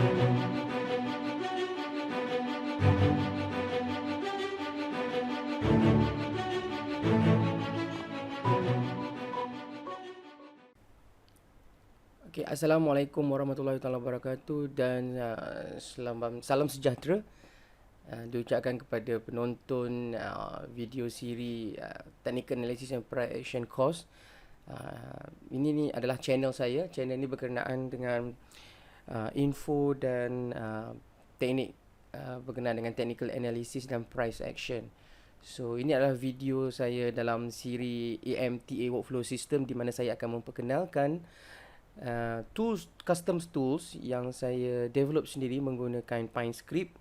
Okay, Assalamualaikum warahmatullahi wabarakatuh dan salam sejahtera diucapkan kepada penonton video siri Technical Analysis and Price Action Course. Ini adalah channel saya. Channel ini berkenaan dengan info dan teknik berkenaan dengan Technical Analysis dan Price Action. So, ini adalah video saya dalam siri AMTA Workflow System di mana saya akan memperkenalkan custom tools yang saya develop sendiri menggunakan PineScript.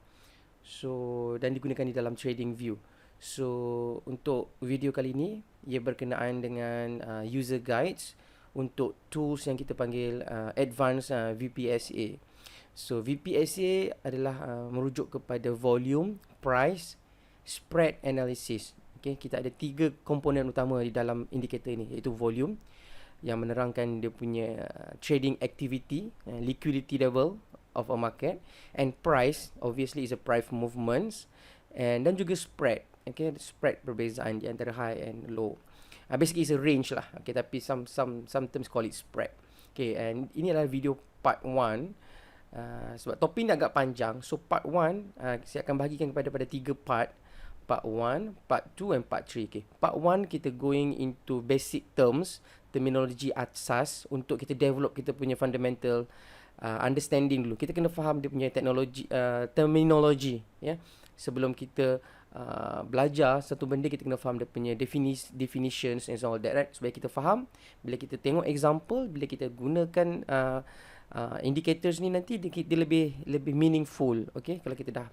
So, dan digunakan di dalam TradingView. So, untuk video kali ini ia berkenaan dengan user guides untuk tools yang kita panggil advanced VPSA. So, VPSA adalah merujuk kepada volume, price, spread analysis. Okay, kita ada 3 komponen utama di dalam indikator ini, iaitu volume yang menerangkan dia punya trading activity, liquidity level of a market, and price obviously is a price movements, and dan juga spread. Okay, spread perbezaan di antara high and low. Basically is a range lah. Okay, tapi sometimes call it spread. Okay, and ini adalah video part 1. Sebab topik ni agak panjang, so part 1 saya akan bahagikan pada 3 part. Part 1, Part 2 and Part 3. Okay. Part 1 kita going into basic terms, terminologi asas untuk kita develop kita punya fundamental understanding dulu. Kita kena faham dia punya teknologi, terminologi, ya. Sebelum kita belajar satu benda, kita kena faham dia punya definitions and all that, right? Supaya kita faham, bila kita tengok example, bila kita gunakan indicators ni nanti dia lebih meaningful. Okay, kalau kita dah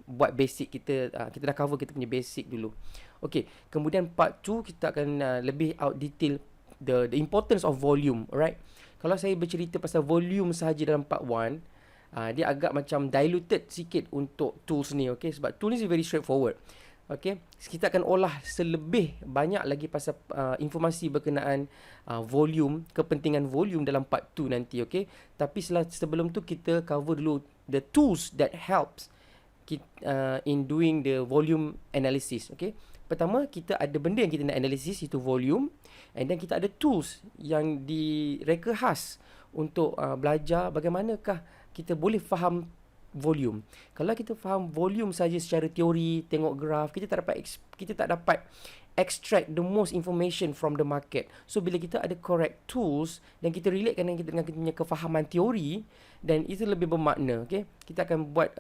buat basic, kita dah cover kita punya basic dulu. Okay, kemudian part 2 kita akan lebih out detail the importance of volume. Alright, kalau saya bercerita pasal volume sahaja dalam part 1, dia agak macam diluted sikit untuk tools ni. Okay, sebab tools ni very straightforward. Okay, kita akan olah selebih banyak lagi pasal informasi berkenaan volume, kepentingan volume dalam part 2 nanti. Okay, tapi sebelum tu kita cover dulu the tools that helps in doing the volume analysis. Okay, pertama kita ada benda yang kita nak analysis, itu volume, and then kita ada tools yang direka khas untuk belajar bagaimanakah kita boleh faham volume. Kalau kita faham volume saja secara teori, tengok graf, kita tak dapat extract the most information from the market. So bila kita ada correct tools dan kita relatekan dengan kita punya kefahaman teori, dan itu lebih bermakna. Okay, kita akan buat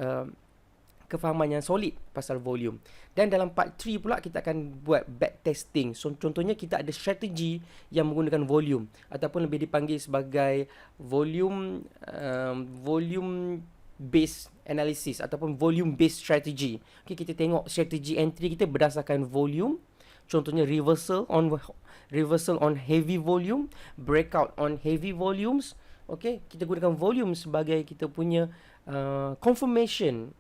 kefahaman yang solid pasal volume. Dan dalam part 3 pula kita akan buat backtesting. So, contohnya kita ada strategi yang menggunakan volume, ataupun lebih dipanggil sebagai volume based analysis ataupun volume based strategy. Okay, kita tengok strategi entry kita berdasarkan volume. Contohnya reversal on heavy volume, breakout on heavy volumes. Okay, kita gunakan volume sebagai kita punya confirmation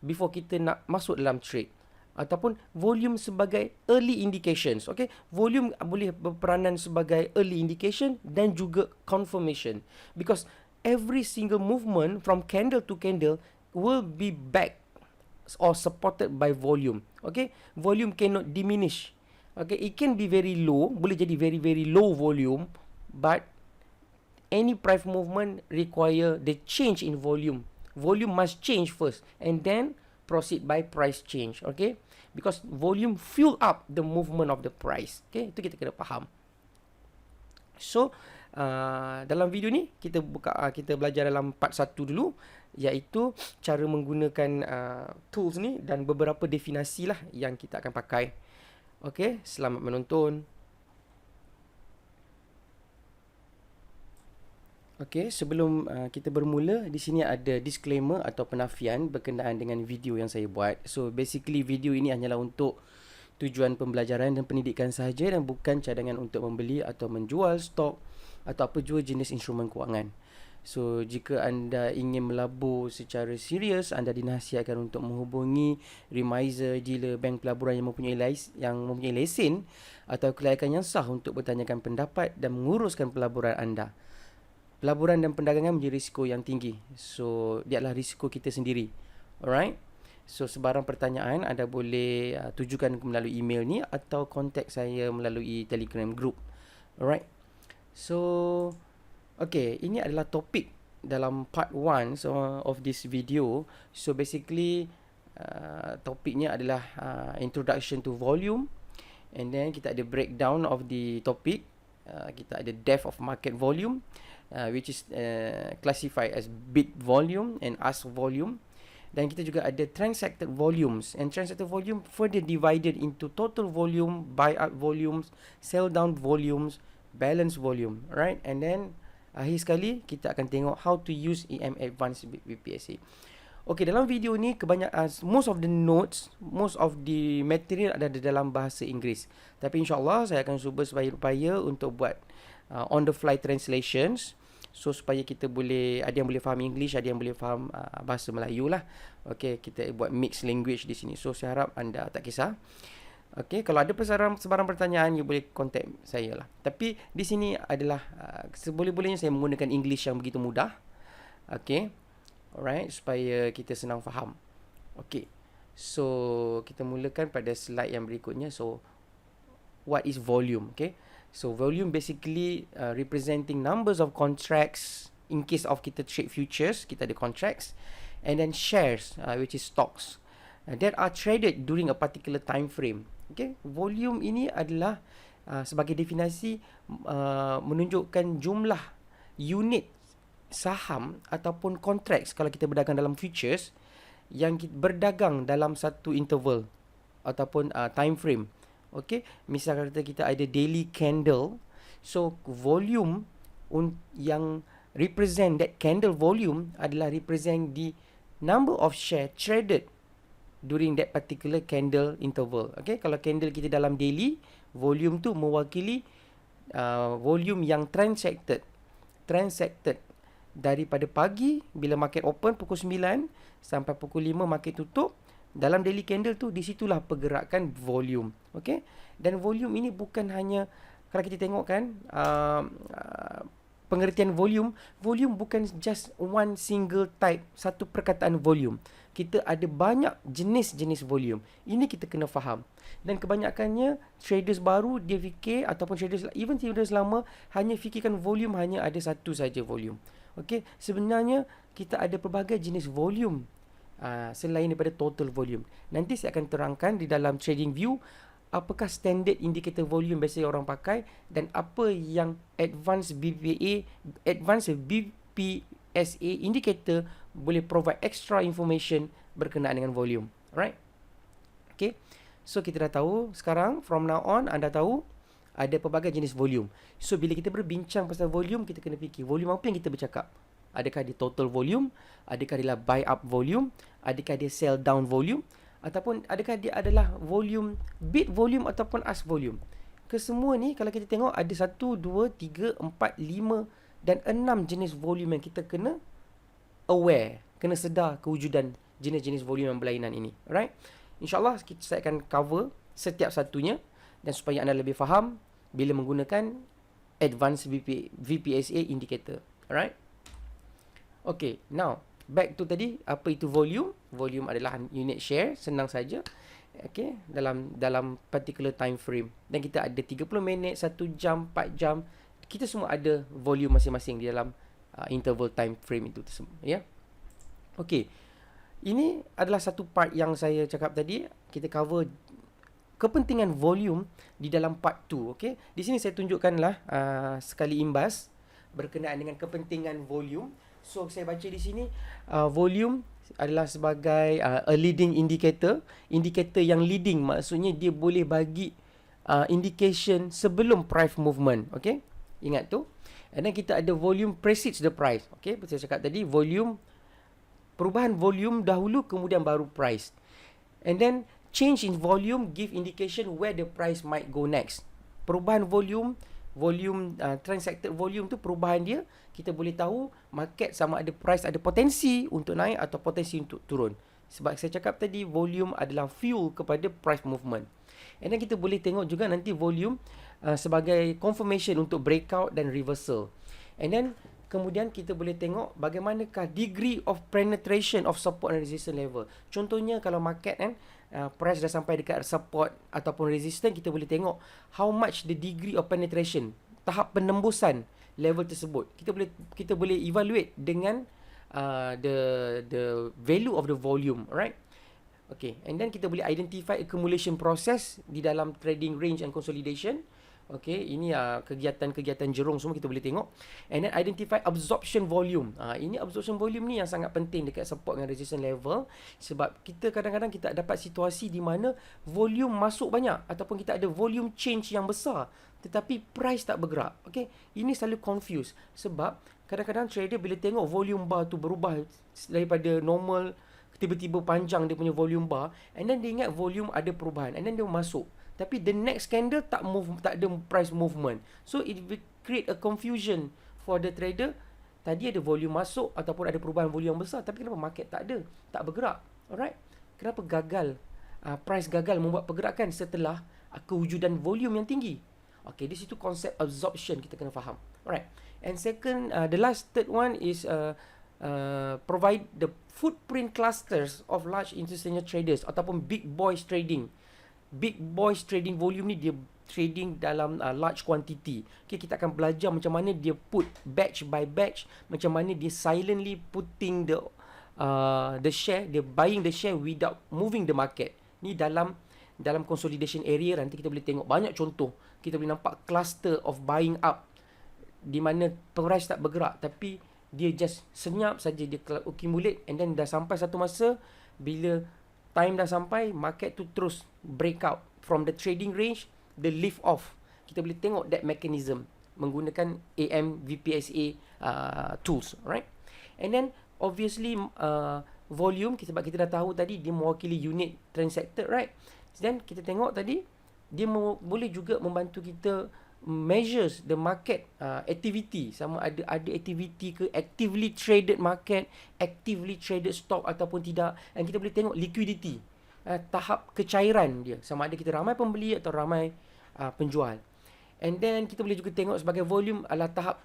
before kita nak masuk dalam trade, ataupun volume sebagai early indications. Okay, volume boleh berperanan sebagai early indication dan juga confirmation, because every single movement from candle to candle will be back or supported by volume. Okay, volume cannot diminish. Okay, it can be very low, boleh jadi very very low volume, but any price movement require the change in volume. Volume must change first and then proceed by price change. Okay, because volume fuel up the movement of the price. Okay, itu kita kena faham. So dalam video ni kita belajar dalam part 1 dulu, iaitu cara menggunakan tools ni dan beberapa definisi lah yang kita akan pakai. Okay, selamat menonton. Okey, sebelum kita bermula, di sini ada disclaimer atau penafian berkenaan dengan video yang saya buat. So basically video ini hanyalah untuk tujuan pembelajaran dan pendidikan sahaja dan bukan cadangan untuk membeli atau menjual stok atau apa jua jenis instrumen kewangan. So jika anda ingin melabur secara serius, anda dinasihatkan untuk menghubungi Remiser, dealer bank pelaburan yang mempunyai lesen atau kelayakan yang sah untuk bertanyakan pendapat dan menguruskan pelaburan anda. pelaburan dan perdagangan menjadi risiko yang tinggi. So, dia adalah risiko kita sendiri. Alright? So, sebarang pertanyaan anda boleh tujukan melalui email ni atau kontak saya melalui Telegram group. Alright? So, okay, ini adalah topik dalam part 1 of this video. So, basically, topiknya adalah introduction to volume. And then kita ada breakdown of the topic. Kita ada depth of market volume, which is classified as bid volume and ask volume. Dan kita juga ada transacted volumes, and transacted volume further divided into total volume, buy up volumes, sell down volumes, balance volume, right? And then akhir sekali kita akan tengok how to use EM Advanced VPSA. Okay, dalam video ni kebanyakan most of the notes, most of the material ada di dalam bahasa Inggeris. Tapi insyaAllah saya akan cuba sebaik-upaya untuk buat on the fly translations. So supaya kita boleh, ada yang boleh faham English, ada yang boleh faham bahasa Melayu lah. Okay, kita buat mixed language di sini. So saya harap anda tak kisah. Okay, kalau ada sebarang pertanyaan, you boleh contact saya lah. Tapi di sini adalah seboleh-bolehnya saya menggunakan English yang begitu mudah. Okay, alright, supaya kita senang faham. Okay, so kita mulakan pada slide yang berikutnya. So what is volume? Okay, so volume basically representing numbers of contracts. In case of kita trade futures, kita ada contracts, and then shares, which is stocks, that are traded during a particular time frame. Okay, volume ini adalah sebagai definisi menunjukkan jumlah unit saham ataupun contracts kalau kita berdagang dalam futures yang berdagang dalam satu interval ataupun time frame. Okay, misal kata kita ada daily candle, so volume yang represent that candle volume adalah represent the number of share traded during that particular candle interval. Okay, kalau candle kita dalam daily, volume tu mewakili volume yang transacted daripada pagi bila market open pukul 9 sampai pukul 5 market tutup. Dalam daily candle tu, di situlah pergerakan volume. Okay, dan volume ini bukan hanya, kalau kita tengok kan, pengertian volume bukan just one single type, satu perkataan volume. Kita ada banyak jenis-jenis volume. Ini kita kena faham. Dan kebanyakannya traders baru dia fikir, ataupun traders lama hanya fikirkan volume hanya ada satu saja volume. Okay, sebenarnya kita ada pelbagai jenis volume selain daripada total volume. Nanti saya akan terangkan di dalam trading view apakah standard indicator volume biasa orang pakai dan apa yang advanced BPSA indicator boleh provide extra information berkenaan dengan volume. Alright? Okay, so kita dah tahu sekarang, from now on anda tahu ada pelbagai jenis volume. So bila kita berbincang pasal volume, kita kena fikir volume apa yang kita bercakap. Adakah dia total volume? Adakah dia buy up volume? Adakah dia sell down volume? Ataupun adakah dia adalah volume, bid volume ataupun ask volume? Kesemua ni kalau kita tengok ada 1, 2, 3, 4, 5 dan 6 jenis volume yang kita kena aware, kena sedar kewujudan jenis-jenis volume yang berlainan ini. Alright? InsyaAllah saya akan cover setiap satunya dan supaya anda lebih faham bila menggunakan Advanced VPSA indicator. Alright? Okay, now back to tadi, apa itu volume? Volume adalah unit share, senang saja. Okay, dalam particular time frame. Dan kita ada 30 minit, 1 jam, 4 jam. Kita semua ada volume masing-masing di dalam interval time frame itu tersebut, ya. Okay, ini adalah satu part yang saya cakap tadi. Kita cover kepentingan volume di dalam part 2. Okay, di sini saya tunjukkanlah sekali imbas berkenaan dengan kepentingan volume. So saya baca di sini, volume adalah sebagai a leading indicator. Indikator yang leading maksudnya dia boleh bagi indication sebelum price movement. Okay, ingat tu. And then kita ada volume precedes the price. Okay, seperti saya cakap tadi, volume, perubahan volume dahulu kemudian baru price. And then change in volume give indication where the price might go next. Perubahan volume, transacted volume tu perubahan dia, kita boleh tahu market sama ada price ada potensi untuk naik atau potensi untuk turun. Sebab saya cakap tadi, volume adalah fuel kepada price movement. And then kita boleh tengok juga nanti volume sebagai confirmation untuk breakout dan reversal. And then kemudian kita boleh tengok bagaimanakah degree of penetration of support and resistance level. Contohnya kalau market kan, price dah sampai dekat support ataupun resistance, kita boleh tengok how much the degree of penetration, tahap penembusan level tersebut. Kita boleh evaluate dengan the value of the volume, right? Okay, and then kita boleh identify accumulation process di dalam trading range and consolidation. Okay, ini kegiatan-kegiatan jerung semua kita boleh tengok. And then identify absorption volume. Ini absorption volume ni yang sangat penting dekat support dan resistance level, sebab kita kadang-kadang kita dapat situasi di mana volume masuk banyak ataupun kita ada volume change yang besar tetapi price tak bergerak. Okay, ini selalu confuse sebab kadang-kadang trader bila tengok volume bar tu berubah daripada normal tiba-tiba panjang dia punya volume bar, and then dia ingat volume ada perubahan, and then dia masuk, tapi the next candle tak ada price movement, so it will create a confusion for the trader. Tadi ada volume masuk ataupun ada perubahan volume yang besar, tapi kenapa market tak bergerak? Alright, kenapa price gagal membuat pergerakan setelah kewujudan volume yang tinggi? Okay, di situ konsep absorption kita kena faham. Alright, and second, third one is provide the footprint clusters of large institutional traders ataupun big boys trading. Big boys trading volume ni dia trading dalam large quantity. Okay, kita akan belajar macam mana dia put batch by batch, macam mana dia silently putting the share, dia buying the share without moving the market. Ni dalam consolidation area nanti kita boleh tengok banyak contoh. Kita boleh nampak cluster of buying up di mana price tak bergerak tapi dia just senyap saja, dia accumulate, and then dah sampai satu masa bila time dah sampai, market tu terus break out from the trading range, the lift off. Kita boleh tengok that mechanism menggunakan AM VPSA tools, right? And then obviously volume, sebab kita dah tahu tadi dia mewakili unit transacted, right? Then kita tengok tadi dia boleh juga membantu kita measures the market activity, sama ada activity ke, actively traded market, actively traded stock ataupun tidak. Dan kita boleh tengok liquidity, tahap kecairan dia, sama ada kita ramai pembeli atau ramai penjual. And then kita boleh juga tengok sebagai volume adalah tahap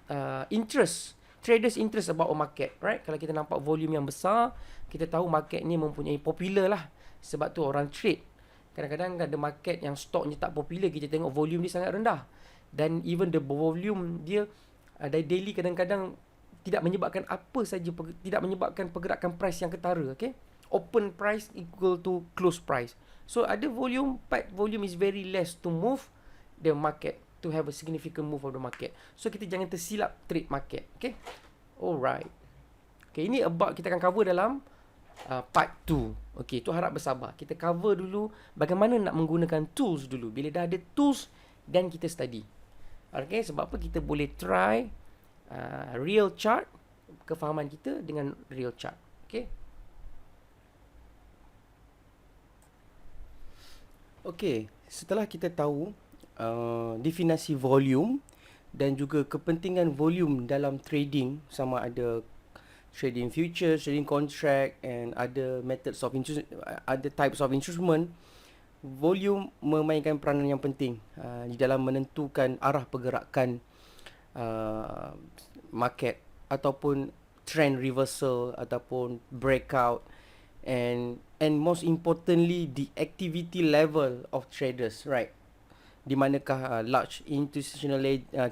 interest, traders interest about a market, right? Kalau kita nampak volume yang besar, kita tahu market ni mempunyai popular lah, sebab tu orang trade. Kadang-kadang ada market yang stoknya tak popular, kita tengok volume dia sangat rendah. Dan even the volume dia dari daily kadang-kadang tidak menyebabkan apa saja, tidak menyebabkan pergerakan price yang ketara. Okay, open price equal to close price. So ada volume, but volume is very less to move the market, to have a significant move of the market. So kita jangan tersilap trade market. Okay, alright. Okay, ini about kita akan cover dalam part 2. Okay, tu harap bersabar. Kita cover dulu bagaimana nak menggunakan tools dulu. Bila dah ada tools, dan kita study. Okay, sebab apa kita boleh try real chart, kefahaman kita dengan real chart. Okay. Okay, setelah kita tahu definisi volume dan juga kepentingan volume dalam trading, sama ada trading futures, trading contract and other methods of other types of instrument, volume memainkan peranan yang penting di dalam menentukan arah pergerakan market ataupun trend reversal ataupun breakout, and most importantly the activity level of traders, right? Di manakah large institutional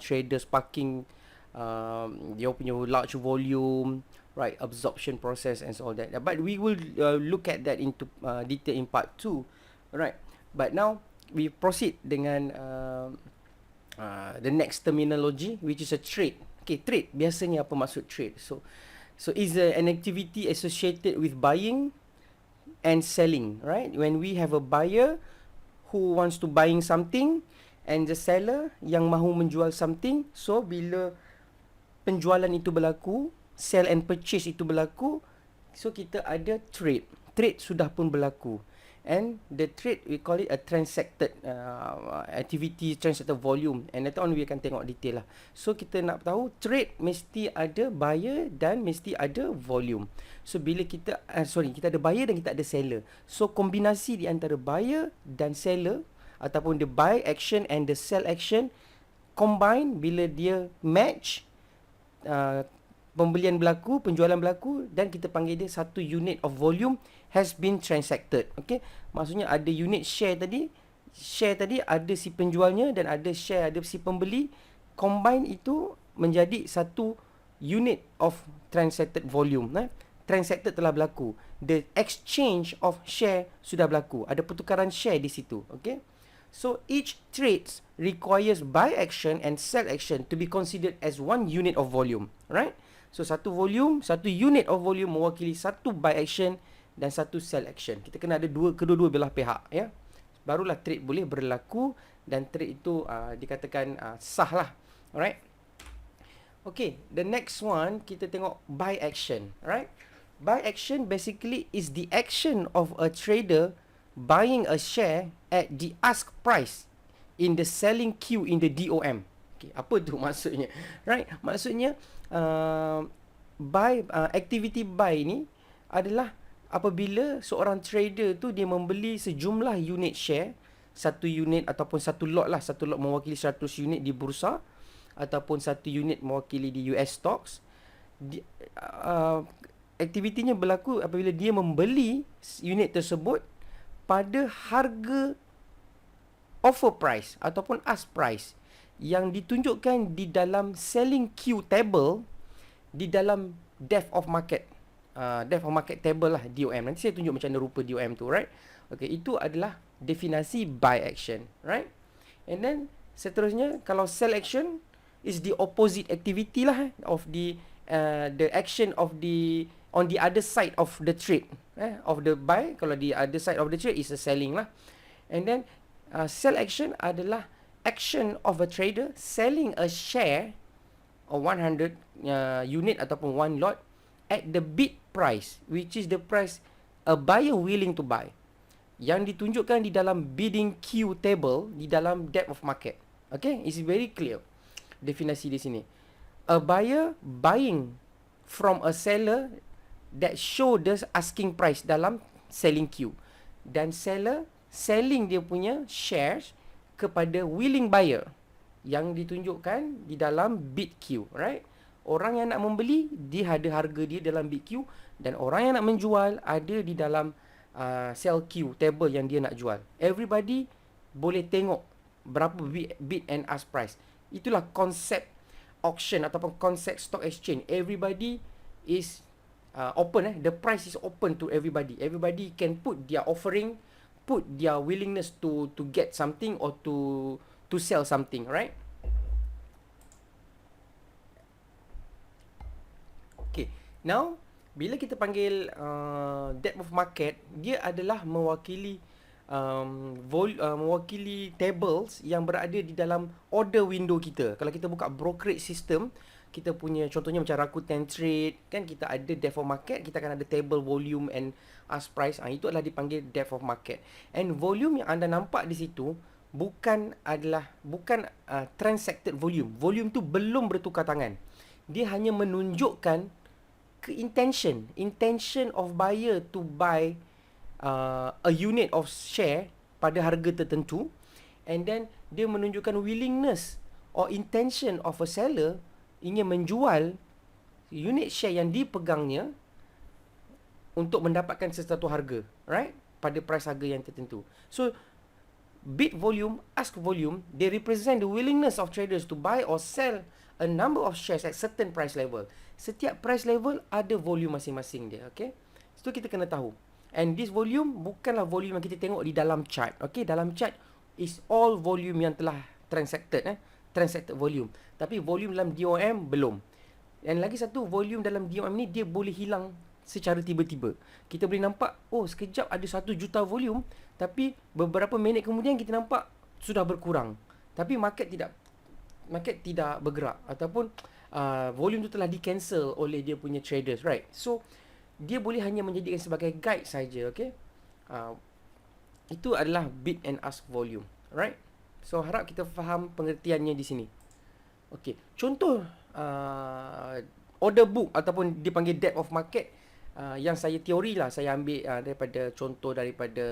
traders parking dia punya large volume, right, absorption process and so all that. But we will look at that into detail in part 2. Alright, but now we proceed dengan the next terminology, which is a trade. Okay, trade, biasanya apa maksud trade? So is an activity associated with buying and selling, right? When we have a buyer who wants to buying something and the seller yang mahu menjual something, so bila penjualan itu berlaku, sell and purchase itu berlaku, so kita ada trade. Trade sudah pun berlaku. And the trade, we call it a transacted activity, transacted volume. And later on we akan tengok detail lah. So kita nak tahu trade mesti ada buyer dan mesti ada volume. So bila kita kita ada buyer dan kita ada seller. So kombinasi di antara buyer dan seller ataupun the buy action and the sell action combine, bila dia match, pembelian berlaku, penjualan berlaku dan kita panggil dia satu unit of volume has been transacted. Okey, maksudnya ada unit share tadi ada si penjualnya dan ada share ada si pembeli, combine itu menjadi satu unit of transacted volume. Transacted telah berlaku, the exchange of share sudah berlaku, ada pertukaran share di situ. Okey, so each trades requires buy action and sell action to be considered as one unit of volume, right? So satu unit of volume mewakili satu buy action dan satu sell action. Kita kena ada kedua-dua belah pihak, ya. Barulah trade boleh berlaku dan trade itu dikatakan sah lah. Alright. Okay, the next one kita tengok buy action, right? Buy action basically is the action of a trader buying a share at the ask price in the selling queue in the DOM. Okay, apa tu maksudnya? Right? Maksudnya activity buy ni adalah apabila seorang trader tu dia membeli sejumlah unit share, satu unit ataupun satu lot mewakili 100 unit di bursa ataupun satu unit mewakili di US stocks. Aktivitinya berlaku apabila dia membeli unit tersebut pada harga offer price ataupun ask price yang ditunjukkan di dalam selling queue table di dalam depth of market table lah, DOM. Nanti saya tunjuk macam mana rupa DOM tu, right? Okay, itu adalah definasi buy action, right? And then seterusnya kalau sell action is the opposite activity lah of the action of the on the other side of the trade, of the buy. Kalau the other side of the trade is a selling lah. And then sell action adalah action of a trader selling a share of 100 unit ataupun one lot at the bid price, which is the price a buyer willing to buy, yang ditunjukkan di dalam bidding queue table di dalam depth of market. Okay, it's very clear definisi di sini. A buyer buying from a seller that show the asking price dalam selling queue, dan seller selling dia punya shares kepada willing buyer yang ditunjukkan di dalam bid queue, right? Orang yang nak membeli dia ada harga dia dalam bid queue dan orang yang nak menjual ada di dalam sell queue table yang dia nak jual. Everybody boleh tengok berapa bid and ask price. Itulah konsep auction ataupun konsep stock exchange. Everybody is open. The price is open to everybody. Everybody can put their offering, put their willingness to get something or to sell something, right? Okay, now bila kita panggil depth of market, dia adalah mewakili mewakili tables yang berada di dalam order window kita. Kalau kita buka brokerage system, kita punya contohnya macam Rakuten Trade kan, kita ada depth of market, kita akan ada table volume and ask price. Itu adalah dipanggil depth of market. And volume yang anda nampak di situ bukan transacted volume. Volume tu belum bertukar tangan. Dia hanya menunjukkan intention of buyer to buy a unit of share pada harga tertentu, and then dia menunjukkan willingness or intention of a seller ingin menjual unit share yang dipegangnya untuk mendapatkan sesuatu harga, right? Pada price harga yang tertentu. So bid volume, ask volume, they represent the willingness of traders to buy or sell a number of shares at certain price level. Setiap price level ada volume masing-masing dia, okay? So kita kena tahu. And this volume bukanlah volume yang kita tengok di dalam chart. Okay, dalam chart is all volume yang telah transacted, transacted volume. Tapi volume dalam DOM belum. Dan lagi satu, volume dalam DOM ni dia boleh hilang secara tiba-tiba. Kita boleh nampak, oh sekejap ada 1 juta volume, tapi beberapa minit kemudian kita nampak sudah berkurang. Tapi market tidak bergerak, ataupun volume tu telah di-cancel oleh dia punya traders, right? So dia boleh hanya menjadikan sebagai guide saja, okay? Itu adalah bid and ask volume, right? So harap kita faham pengertiannya di sini. Okay, contoh order book ataupun dipanggil depth of market yang saya teori lah, saya ambil daripada contoh daripada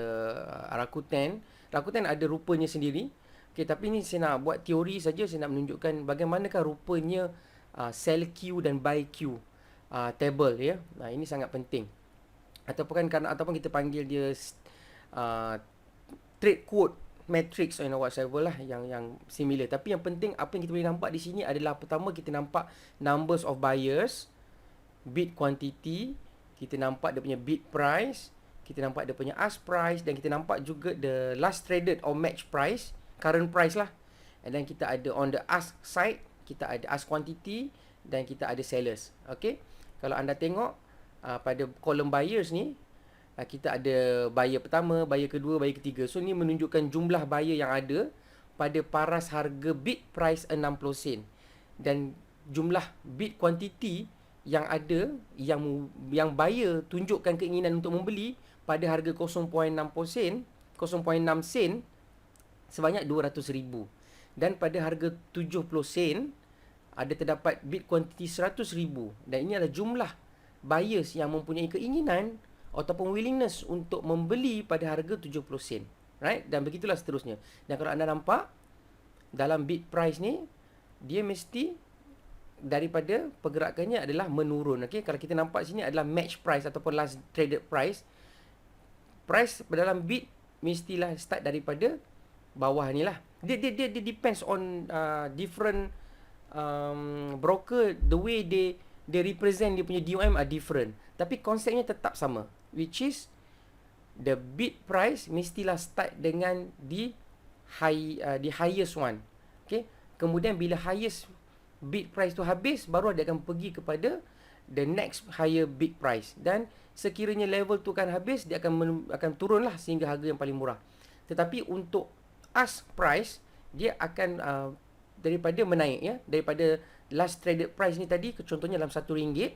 Rakuten. Rakuten ada rupanya sendiri. Okay, tapi ni saya nak buat teori saja, saya nak menunjukkan bagaimanakah rupanya sell queue dan buy queue. table ya. Ini sangat penting. Ataupun kita panggil dia uh, trade quote matrix or whatever lah yang similar. Tapi yang penting apa yang kita boleh nampak di sini adalah pertama kita nampak numbers of buyers, bid quantity, kita nampak dia punya bid price, kita nampak dia punya ask price, dan kita nampak juga the last traded or match price, current price lah. And then kita ada on the ask side, kita ada ask quantity dan kita ada sellers. Okay, kalau anda tengok pada kolom buyers ni, kita ada buyer pertama, buyer kedua, buyer ketiga. So ni menunjukkan jumlah buyer yang ada pada paras harga bid price 60 sen. Dan jumlah bid quantity yang ada, yang buyer tunjukkan keinginan untuk membeli pada harga 0.60 sen, 0.6 sen sebanyak 200,000. Dan pada harga 70 sen ada terdapat bid quantity 100,000. Dan ini adalah jumlah buyers yang mempunyai keinginan ataupun willingness untuk membeli pada harga 70 sen. Right? Dan begitulah seterusnya. Dan kalau anda nampak, dalam bid price ni, dia mesti daripada pergerakannya adalah menurun. Okay? Kalau kita nampak sini adalah match price ataupun last traded price. Price dalam bid mestilah start daripada bawah ni lah. Dia depends on different broker, the way they represent dia punya DOM are different. Tapi konsepnya tetap sama, which is the bid price mestilah start dengan the highest one. Okay? Kemudian bila highest bid price tu habis, baru dia akan pergi kepada the next higher bid price. Dan sekiranya level tu kan habis, dia akan turunlah sehingga harga yang paling murah. Tetapi untuk ask price, dia akan daripada menaik ya, daripada last traded price ni tadi, contohnya dalam RM1,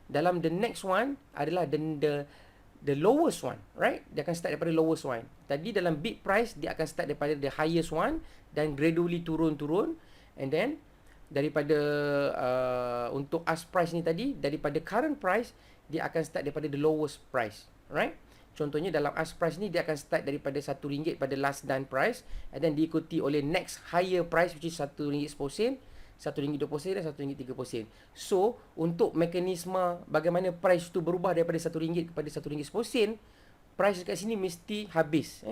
dalam the next one adalah the lowest one, right? Dia akan start daripada lowest one. Tadi dalam bid price dia akan start daripada the highest one dan gradually turun, and then daripada untuk ask price ni tadi, daripada current price dia akan start daripada the lowest price, right? Contohnya dalam ask price ni dia akan start daripada RM1 pada last done price, and then diikuti oleh next higher price which is RM1.10, RM1.20 dan RM1.30. So, untuk mekanisme bagaimana price tu berubah daripada RM1 kepada RM1.10, price dekat sini mesti habis.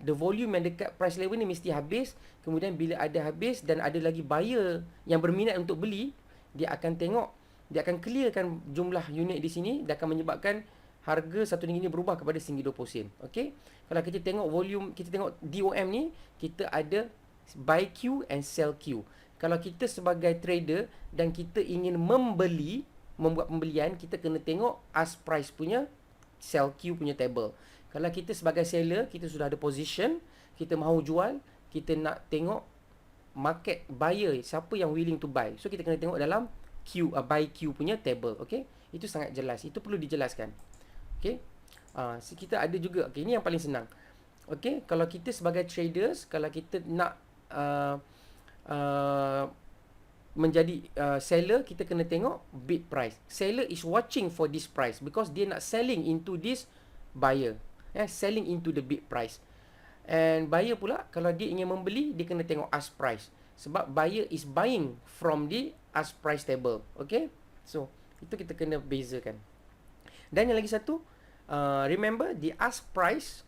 The volume yang dekat price level ni mesti habis. Kemudian bila ada habis dan ada lagi buyer yang berminat untuk beli, dia akan tengok, dia akan clearkan jumlah unit di sini, dia akan menyebabkan harga RM1 ni berubah kepada RM1.20. Okay? Kalau kita tengok volume, kita tengok DOM ni, kita ada buy queue and sell queue. Kalau kita sebagai trader dan kita ingin membuat pembelian, kita kena tengok ask price punya, sell queue punya table. Kalau kita sebagai seller, kita sudah ada position, kita mahu jual, kita nak tengok market buyer, siapa yang willing to buy. So kita kena tengok dalam queue, buy queue punya table. Okay? Itu sangat jelas. Itu perlu dijelaskan. Okay? Kita ada juga, okay, ini yang paling senang. Okay? Kalau kita sebagai traders, kalau kita nak menjadi seller, kita kena tengok bid price. Seller is watching for this price because dia nak selling into this buyer, selling into the bid price. And buyer pula, kalau dia ingin membeli, dia kena tengok ask price, sebab buyer is buying from the ask price table. Okay, so itu kita kena bezakan. Dan yang lagi satu, remember the ask price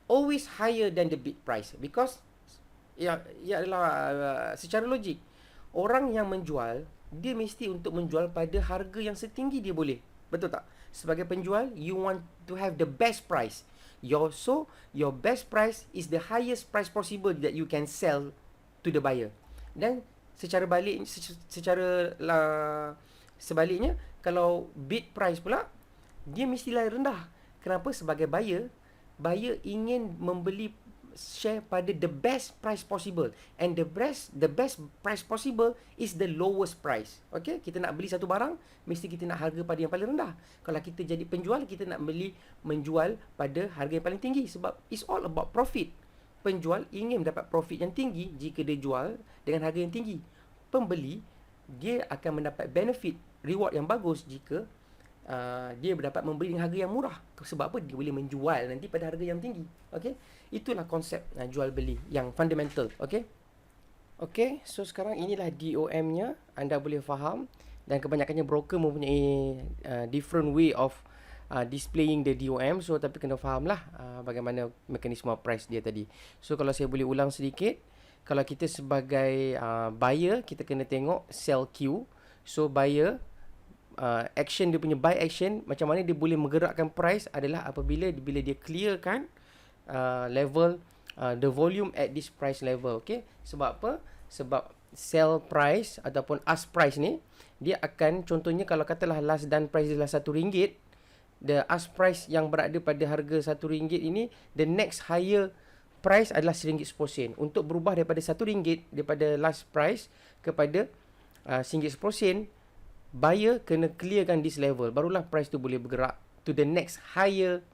always higher than the bid price because adalah secara logik, orang yang menjual, dia mesti untuk menjual pada harga yang setinggi dia boleh. Betul tak? Sebagai penjual, you want to have the best price. Your best price is the highest price possible that you can sell to the buyer. Dan sebaliknya, kalau bid price pula, dia mestilah rendah. Kenapa? Sebagai buyer ingin membeli share pada the best price possible, and the best price possible is the lowest price. Okay, kita nak beli satu barang, mesti kita nak harga pada yang paling rendah. Kalau kita jadi penjual, kita nak menjual pada harga yang paling tinggi, sebab it's all about profit. Penjual ingin mendapat profit yang tinggi jika dia jual dengan harga yang tinggi. Pembeli, dia akan mendapat benefit, reward yang bagus jika dia dapat membeli dengan harga yang murah. Sebab apa? Dia boleh menjual nanti pada harga yang tinggi. Okay? Itulah konsep jual beli yang fundamental. Okay? Okay, so sekarang inilah DOM-nya. Anda boleh faham. dan kebanyakannya broker mempunyai different way of displaying the DOM. So tapi kena faham lah bagaimana mekanisme price dia tadi. So kalau saya boleh ulang sedikit, kalau kita sebagai buyer, kita kena tengok sell queue. So buyer action dia punya buy action, macam mana dia boleh menggerakkan price adalah apabila bila dia clearkan level the volume at this price level. Okay, sebab apa? Sebab sell price ataupun ask price ni, dia akan, contohnya kalau katalah last done price adalah RM1, the ask price yang berada pada harga RM1 ini, the next higher price adalah RM1.10. Untuk berubah daripada RM1 daripada last price kepada RM1.10, buyer kena clearkan this level, barulah price tu boleh bergerak to the next higher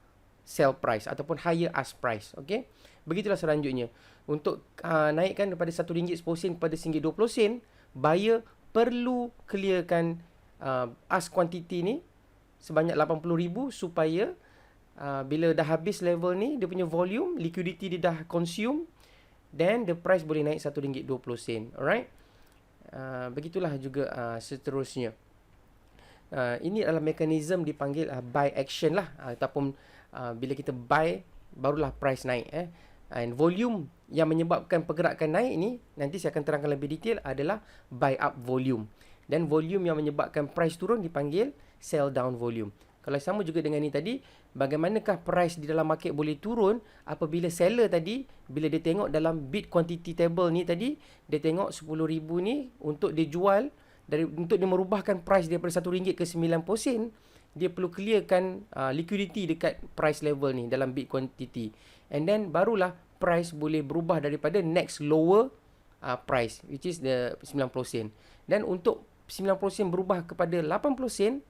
sell price ataupun higher ask price. Okay, begitulah selanjutnya. Untuk naikkan daripada RM1.10 kepada RM1.20, buyer perlu clearkan ask quantity ni sebanyak 80,000 supaya bila dah habis level ni, dia punya volume, liquidity dia dah consume, then the price boleh naik RM1.20. Alright, begitulah juga seterusnya. Ini adalah mekanisme dipanggil buy action lah, ataupun bila kita buy barulah price naik. And volume yang menyebabkan pergerakan naik ni, nanti saya akan terangkan lebih detail, adalah buy up volume. Dan volume yang menyebabkan price turun dipanggil sell down volume. Kalau sama juga dengan ni tadi, bagaimanakah price di dalam market boleh turun apabila seller tadi, bila dia tengok dalam bid quantity table ni tadi, dia tengok 10,000 ni untuk dia jual, untuk dia merubahkan price daripada RM1 ke RM9, dia perlu clearkan liquidity dekat price level ni dalam bid quantity. And then barulah price boleh berubah daripada next lower price, which is the RM90. Dan untuk RM90 berubah kepada RM80,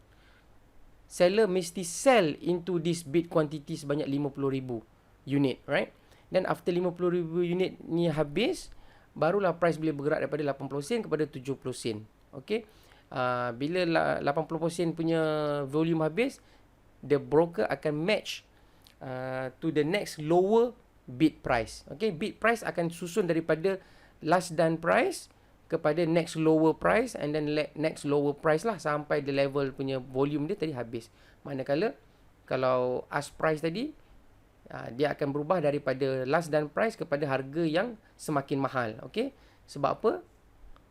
seller mesti sell into this bid quantity sebanyak 50,000 unit, right? Dan after 50,000 unit ni habis, barulah price boleh bergerak daripada RM80 kepada RM70. Okay, bila 80% punya volume habis, the broker akan match to the next lower bid price. Okay, bid price akan susun daripada last done price kepada next lower price, and then next lower price lah sampai the level punya volume dia tadi habis. Manakala kalau ask price tadi, dia akan berubah daripada last done price kepada harga yang semakin mahal. Okay, sebab apa?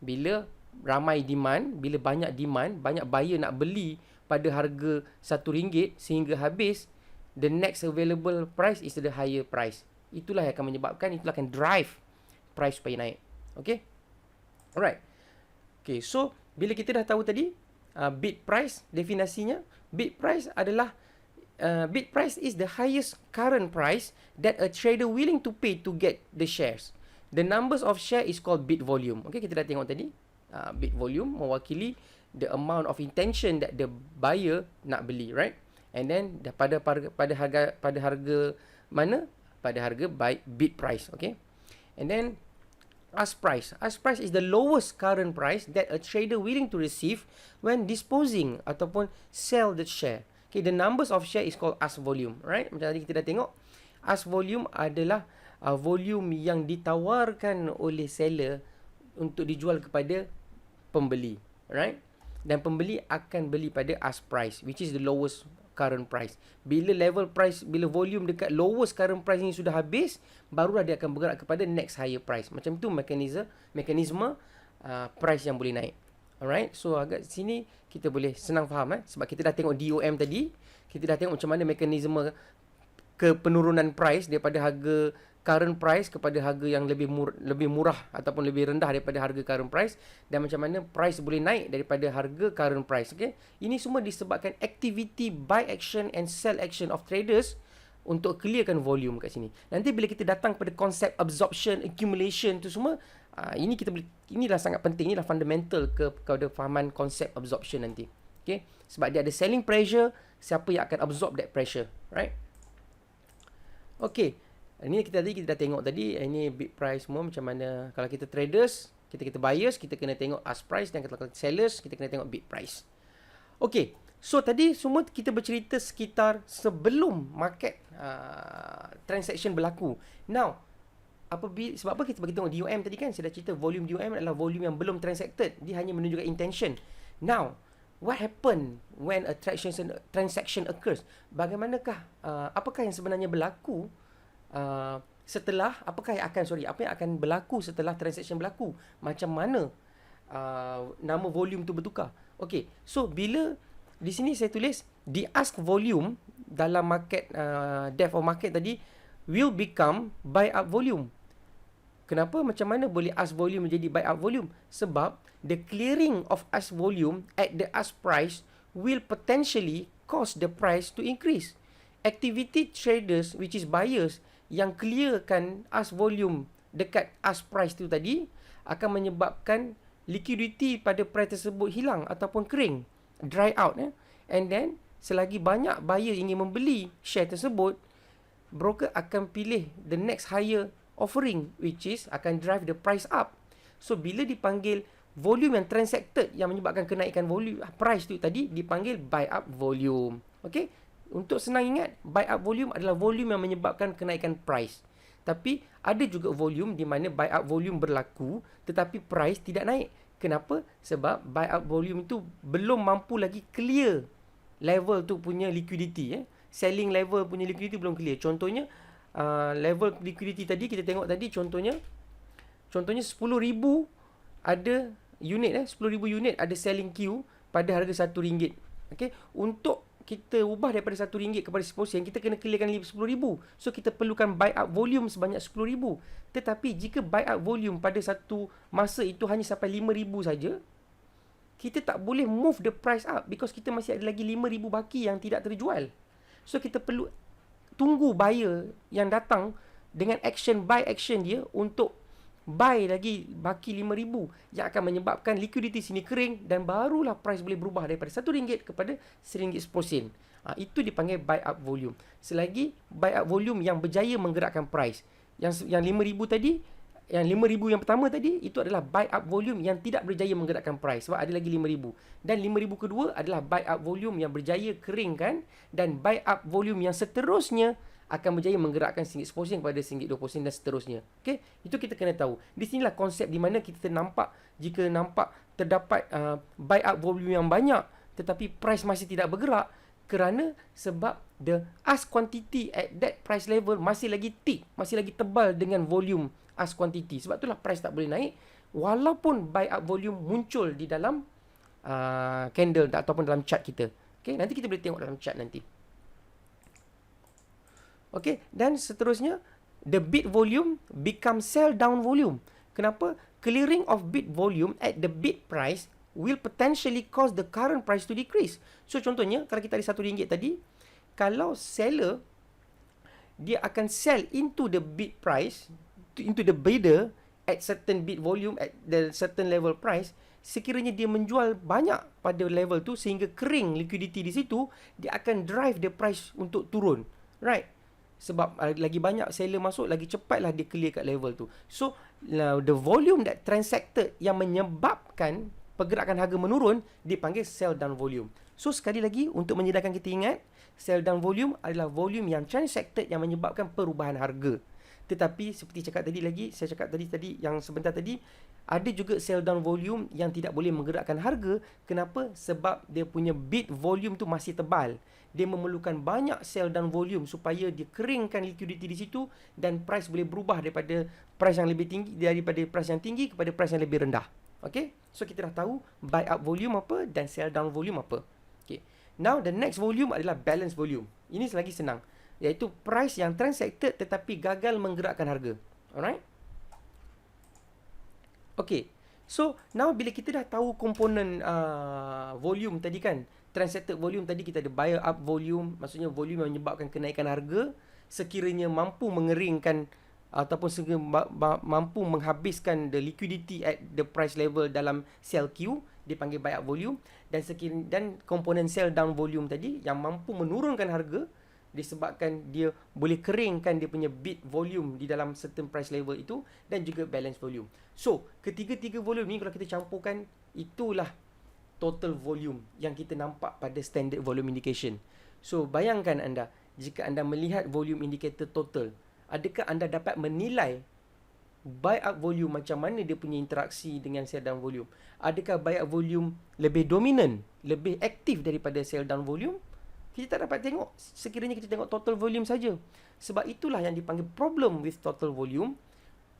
Bila ramai demand, bila banyak demand, banyak buyer nak beli pada harga RM1 sehingga habis, the next available price is the higher price. Itulah yang akan menyebabkan, itulah akan drive price supaya naik. Okay, alright. Okay, so bila kita dah tahu tadi bid price, definisinya, bid price adalah bid price is the highest current price that a trader willing to pay to get the shares. The numbers of share is called bid volume. Okay, kita dah tengok tadi. Bid volume mewakili the amount of intention that the buyer nak beli, right? And then pada harga mana? Pada harga bid price. Okay, and then ask price. Ask price is the lowest current price that a trader willing to receive when disposing ataupun sell the share. Okay, the numbers of share is called ask volume, right? Macam tadi kita dah tengok, ask volume adalah volume yang ditawarkan oleh seller untuk dijual kepada pembeli, right? Dan pembeli akan beli pada ask price, which is the lowest current price. Bila level price, bila volume dekat lowest current price ni sudah habis, barulah dia akan bergerak kepada next higher price. Macam tu mekanisme price yang boleh naik. Alright, so agak sini kita boleh senang faham, sebab kita dah tengok DOM tadi, kita dah tengok macam mana mekanisme penurunan price daripada harga current price kepada harga yang lebih murah ataupun lebih rendah daripada harga current price, dan macam mana price boleh naik daripada harga current price. Okay, ini semua disebabkan activity buy action and sell action of traders untuk clearkan volume kat sini. Nanti bila kita datang pada konsep absorption, accumulation tu semua, inilah sangat penting, inilah fundamental kepada fahaman konsep absorption nanti. Okay, sebab dia ada selling pressure, siapa yang akan absorb that pressure, right? Okay, ini kita dah tengok tadi, ini bid price semua macam mana. Kalau kita traders, kita buyers, kita kena tengok ask price, dan kalau kita sellers, kita kena tengok bid price. Okay, so tadi semua kita bercerita sekitar sebelum market transaction berlaku. Now, sebab apa kita bagi tengok DOM tadi kan, saya dah cerita volume DOM adalah volume yang belum transacted, dia hanya menunjukkan intention. Now, what happen when a transaction occurs? Bagaimanakah, apakah yang sebenarnya berlaku setelah, apa yang akan berlaku setelah transaction berlaku? Macam mana nama volume tu bertukar? Okay, so bila di sini saya tulis the ask volume dalam market, depth of market tadi will become buy up volume. Kenapa? Macam mana boleh ask volume menjadi buy up volume? Sebab the clearing of ask volume at the ask price will potentially cause the price to increase. Activity traders, which is buyers, yang clearkan ask volume dekat ask price tu tadi akan menyebabkan liquidity pada price tersebut hilang ataupun kering, dry out. And then selagi banyak buyer ingin membeli share tersebut, broker akan pilih the next higher offering, which is akan drive the price up. So bila dipanggil volume yang transacted yang menyebabkan kenaikan volume price tu tadi, dipanggil buy up volume. Okay, untuk senang ingat, buy up volume adalah volume yang menyebabkan kenaikan price. Tapi ada juga volume di mana buy up volume berlaku tetapi price tidak naik. Kenapa? Sebab buy up volume tu belum mampu lagi clear level tu punya liquidity. Selling level punya liquidity belum clear. Contohnya level liquidity tadi kita tengok tadi, contohnya 10,000 ada unit, 10,000 unit ada selling queue pada harga RM1. Okay, untuk kita ubah daripada RM1 kepada 10%, kita kena clearkan 10,000. So kita perlukan buy up volume sebanyak 10,000. Tetapi jika buy up volume pada satu masa itu hanya sampai 5,000 saja, kita tak boleh move the price up because kita masih ada lagi 5,000 baki yang tidak terjual. So kita perlu tunggu buyer yang datang dengan buy action dia untuk buy lagi baki 5,000 yang akan menyebabkan liquidity sini kering dan barulah price boleh berubah daripada RM1 kepada RM1.10. Itu dipanggil buy up volume. Selagi buy up volume yang berjaya menggerakkan price. Yang 5,000 tadi, yang 5,000 yang pertama tadi, itu adalah buy up volume yang tidak berjaya menggerakkan price sebab ada lagi 5,000. Dan 5,000 kedua adalah buy up volume yang berjaya keringkan, dan buy up volume yang seterusnya akan berjaya menggerakkan RM1.10 kepada RM1.20 dan seterusnya. Okay? Itu kita kena tahu. Di sinilah konsep di mana kita nampak, jika nampak terdapat buy up volume yang banyak tetapi price masih tidak bergerak, kerana sebab the ask quantity at that price level masih lagi thick, masih lagi tebal dengan volume ask quantity. Sebab itulah price tak boleh naik walaupun buy up volume muncul di dalam candle ataupun dalam chart kita. Okay? Nanti kita boleh tengok dalam chart nanti. Okay, dan seterusnya the bid volume become sell down volume. Kenapa? Clearing of bid volume at the bid price will potentially cause the current price to decrease. So contohnya kalau kita ada RM1 tadi, kalau seller dia akan sell into the bid price, into the bidder at certain bid volume at the certain level price, sekiranya dia menjual banyak pada level tu sehingga kering liquidity di situ, dia akan drive the price untuk turun. Right? Sebab lagi banyak seller masuk, lagi cepatlah dia clear kat level tu. So the volume that transacted yang menyebabkan pergerakan harga menurun dipanggil sell down volume. So sekali lagi untuk menyedarkan kita ingat, sell down volume adalah volume yang transacted yang menyebabkan perubahan harga. Tetapi seperti saya cakap tadi yang sebentar tadi, ada juga sell down volume yang tidak boleh menggerakkan harga. Kenapa? Sebab dia punya bid volume tu masih tebal. Dia memerlukan banyak sell down volume supaya dia keringkan liquidity di situ dan price boleh berubah daripada price yang lebih tinggi, daripada price yang tinggi kepada price yang lebih rendah. Okay? So kita dah tahu buy up volume apa dan sell down volume apa. Okay. Now the next volume adalah balance volume. Ini lagi senang, iaitu price yang transacted tetapi gagal menggerakkan harga. Alright? Okay. So now bila kita dah tahu komponen volume tadi kan, transacted volume tadi kita ada buy up volume, maksudnya volume yang menyebabkan kenaikan harga sekiranya mampu mengeringkan ataupun mampu menghabiskan the liquidity at the price level dalam sell queue, dipanggil buy up volume. Dan komponen sell down volume tadi yang mampu menurunkan harga disebabkan dia boleh keringkan dia punya bid volume di dalam certain price level itu, dan juga balance volume. So ketiga-tiga volume ni kalau kita campurkan, itulah total volume yang kita nampak pada standard volume indication. So bayangkan anda, jika anda melihat volume indicator total, adakah anda dapat menilai buy up volume macam mana dia punya interaksi dengan sell down volume. Adakah buy up volume lebih dominan, lebih aktif daripada sell down volume? Kita tak dapat tengok sekiranya kita tengok total volume saja. Sebab itulah yang dipanggil problem with total volume.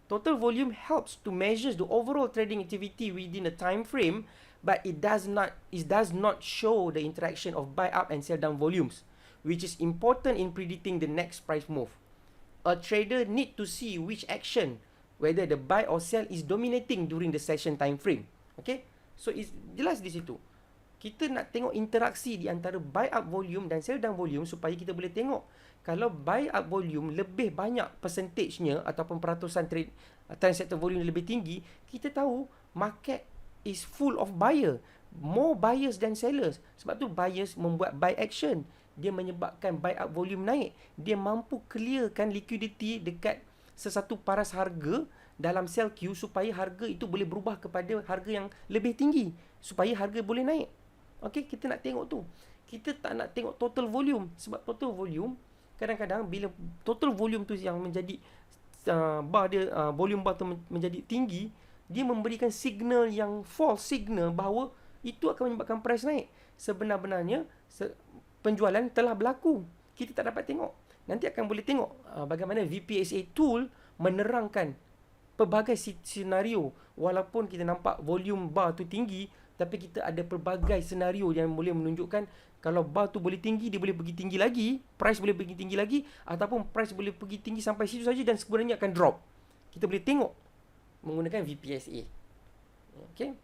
Total volume helps to measure the overall trading activity within a time frame, but it does not show the interaction of buy up and sell down volumes, which is important in predicting the next price move. A trader need to see which action, whether the buy or sell is dominating during the session time frame. Okay? So it's jelas di situ. Kita nak tengok interaksi di antara buy up volume dan sell down volume supaya kita boleh tengok kalau buy up volume lebih banyak percentage-nya ataupun peratusan transaction volume lebih tinggi, kita tahu market is full of buyer, more buyers than sellers. Sebab tu buyers membuat buy action, dia menyebabkan buy up volume naik. Dia mampu clearkan liquidity dekat sesuatu paras harga dalam sell queue supaya harga itu boleh berubah kepada harga yang lebih tinggi supaya harga boleh naik. Okey, kita nak tengok tu. Kita tak nak tengok total volume, sebab total volume kadang-kadang bila total volume tu yang menjadi volume bar tu menjadi tinggi, dia memberikan signal yang false signal bahawa itu akan menyebabkan price naik. Sebenar-benarnya penjualan telah berlaku. Kita tak dapat tengok. Nanti akan boleh tengok bagaimana VPSA tool menerangkan pelbagai senario. Walaupun kita nampak volume bar tu tinggi, tapi kita ada pelbagai senario yang boleh menunjukkan kalau bar tu boleh tinggi, dia boleh pergi tinggi lagi, price boleh pergi tinggi lagi, ataupun price boleh pergi tinggi sampai situ saja dan sebenarnya akan drop. Kita boleh tengok menggunakan VPSA. Okay?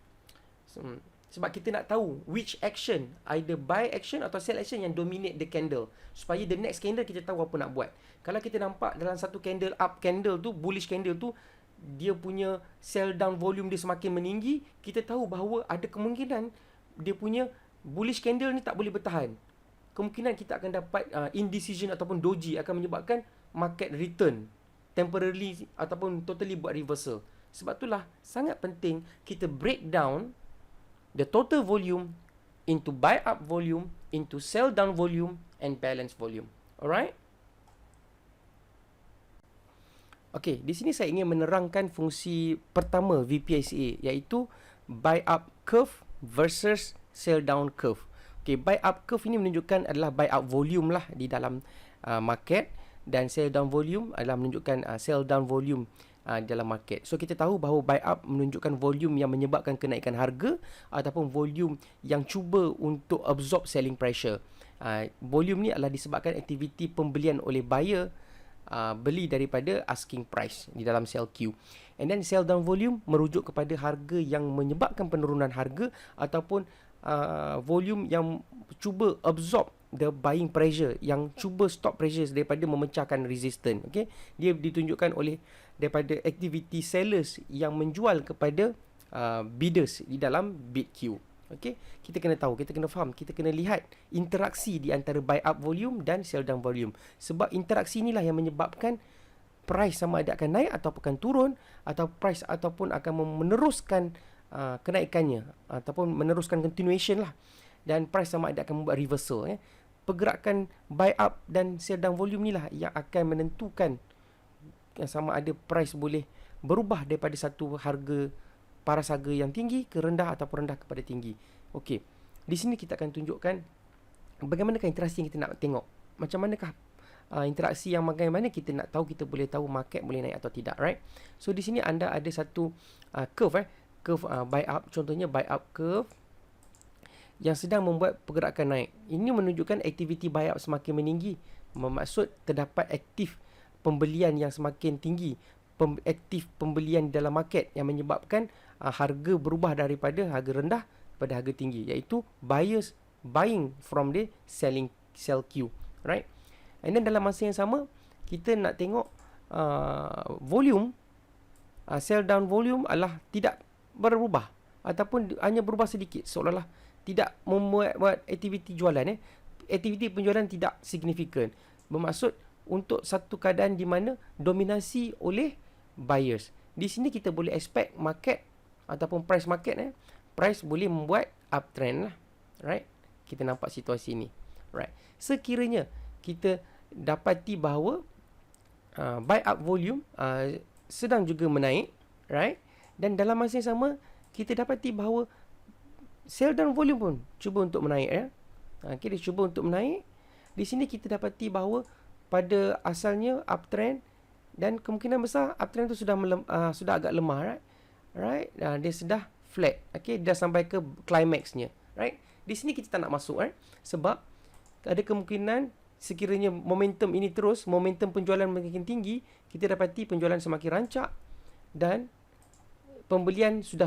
Sebab kita nak tahu which action, either buy action atau sell action yang dominate the candle. Supaya the next candle kita tahu apa nak buat. Kalau kita nampak dalam satu candle up candle tu, bullish candle tu, dia punya sell down volume dia semakin meninggi, kita tahu bahawa ada kemungkinan dia punya bullish candle ni tak boleh bertahan. Kemungkinan kita akan dapat indecision ataupun doji akan menyebabkan market return temporarily ataupun totally buat reversal. Sebab itulah sangat penting kita break down the total volume into buy up volume, into sell down volume and balance volume. Alright? Okey, di sini saya ingin menerangkan fungsi pertama VPSA, iaitu buy up curve versus sell down curve. Okey, buy up curve ini menunjukkan adalah buy up volume lah di dalam market, dan sell down volume adalah menunjukkan sell down volume di dalam market. So kita tahu bahawa buy up menunjukkan volume yang menyebabkan kenaikan harga ataupun volume yang cuba untuk absorb selling pressure. Volume ni adalah disebabkan aktiviti pembelian oleh buyer beli daripada asking price di dalam sell queue. And then sell down volume merujuk kepada harga yang menyebabkan penurunan harga ataupun volume yang cuba absorb the buying pressure, yang cuba stop pressures daripada memecahkan resistance. Okay? Dia ditunjukkan oleh daripada aktiviti sellers yang menjual kepada bidders di dalam bid queue. Okay? Kita kena tahu, kita kena faham, kita kena lihat interaksi di antara buy up volume dan sell down volume. Sebab interaksi inilah yang menyebabkan price sama ada akan naik ataupun akan turun, atau price ataupun akan meneruskan kenaikannya ataupun meneruskan continuation lah, dan price sama ada akan membuat reversal. Pergerakan buy up dan sell down volume ni lah yang akan menentukan sama ada price boleh berubah daripada satu harga, paras harga yang tinggi ke rendah ataupun rendah kepada tinggi. Okey, di sini kita akan tunjukkan bagaimanakah interaksi yang kita nak tengok. Macam manakah interaksi yang bagaimana kita nak tahu, kita boleh tahu market boleh naik atau tidak, right? So di sini anda ada satu curve curve buy up, contohnya buy up curve yang sedang membuat pergerakan naik. Ini menunjukkan aktiviti buy up semakin meninggi. Bermaksud terdapat aktif pembelian yang semakin tinggi, aktif pembelian dalam market yang menyebabkan harga berubah daripada harga rendah kepada harga tinggi, iaitu buyers buying from the sell queue, right? And then dalam masa yang sama kita nak tengok volume, sell down volume adalah tidak berubah ataupun hanya berubah sedikit, seolah-olah tidak membuat aktiviti jualan. Aktiviti penjualan tidak signifikan. Bermaksud untuk satu keadaan di mana dominasi oleh buyers. Di sini kita boleh expect market ataupun price market, price boleh membuat uptrend lah, right? Kita nampak situasi ini, right? Sekiranya kita dapati bahawa buy up volume, sedang juga menaik, right? Dan dalam masa yang sama, kita dapati bahawa sell down volume pun cuba untuk menaik, ya. Okay, dia cuba untuk menaik. Di sini kita dapati bahawa pada asalnya uptrend, dan kemungkinan besar uptrend tu sudah agak lemah, right? Dia sudah flat. Okay, dah sampai ke climaxnya, right? Di sini kita tak nak masuk, right? Sebab ada kemungkinan sekiranya momentum ini terus, momentum penjualan makin tinggi, kita dapati penjualan semakin rancak dan pembelian sudah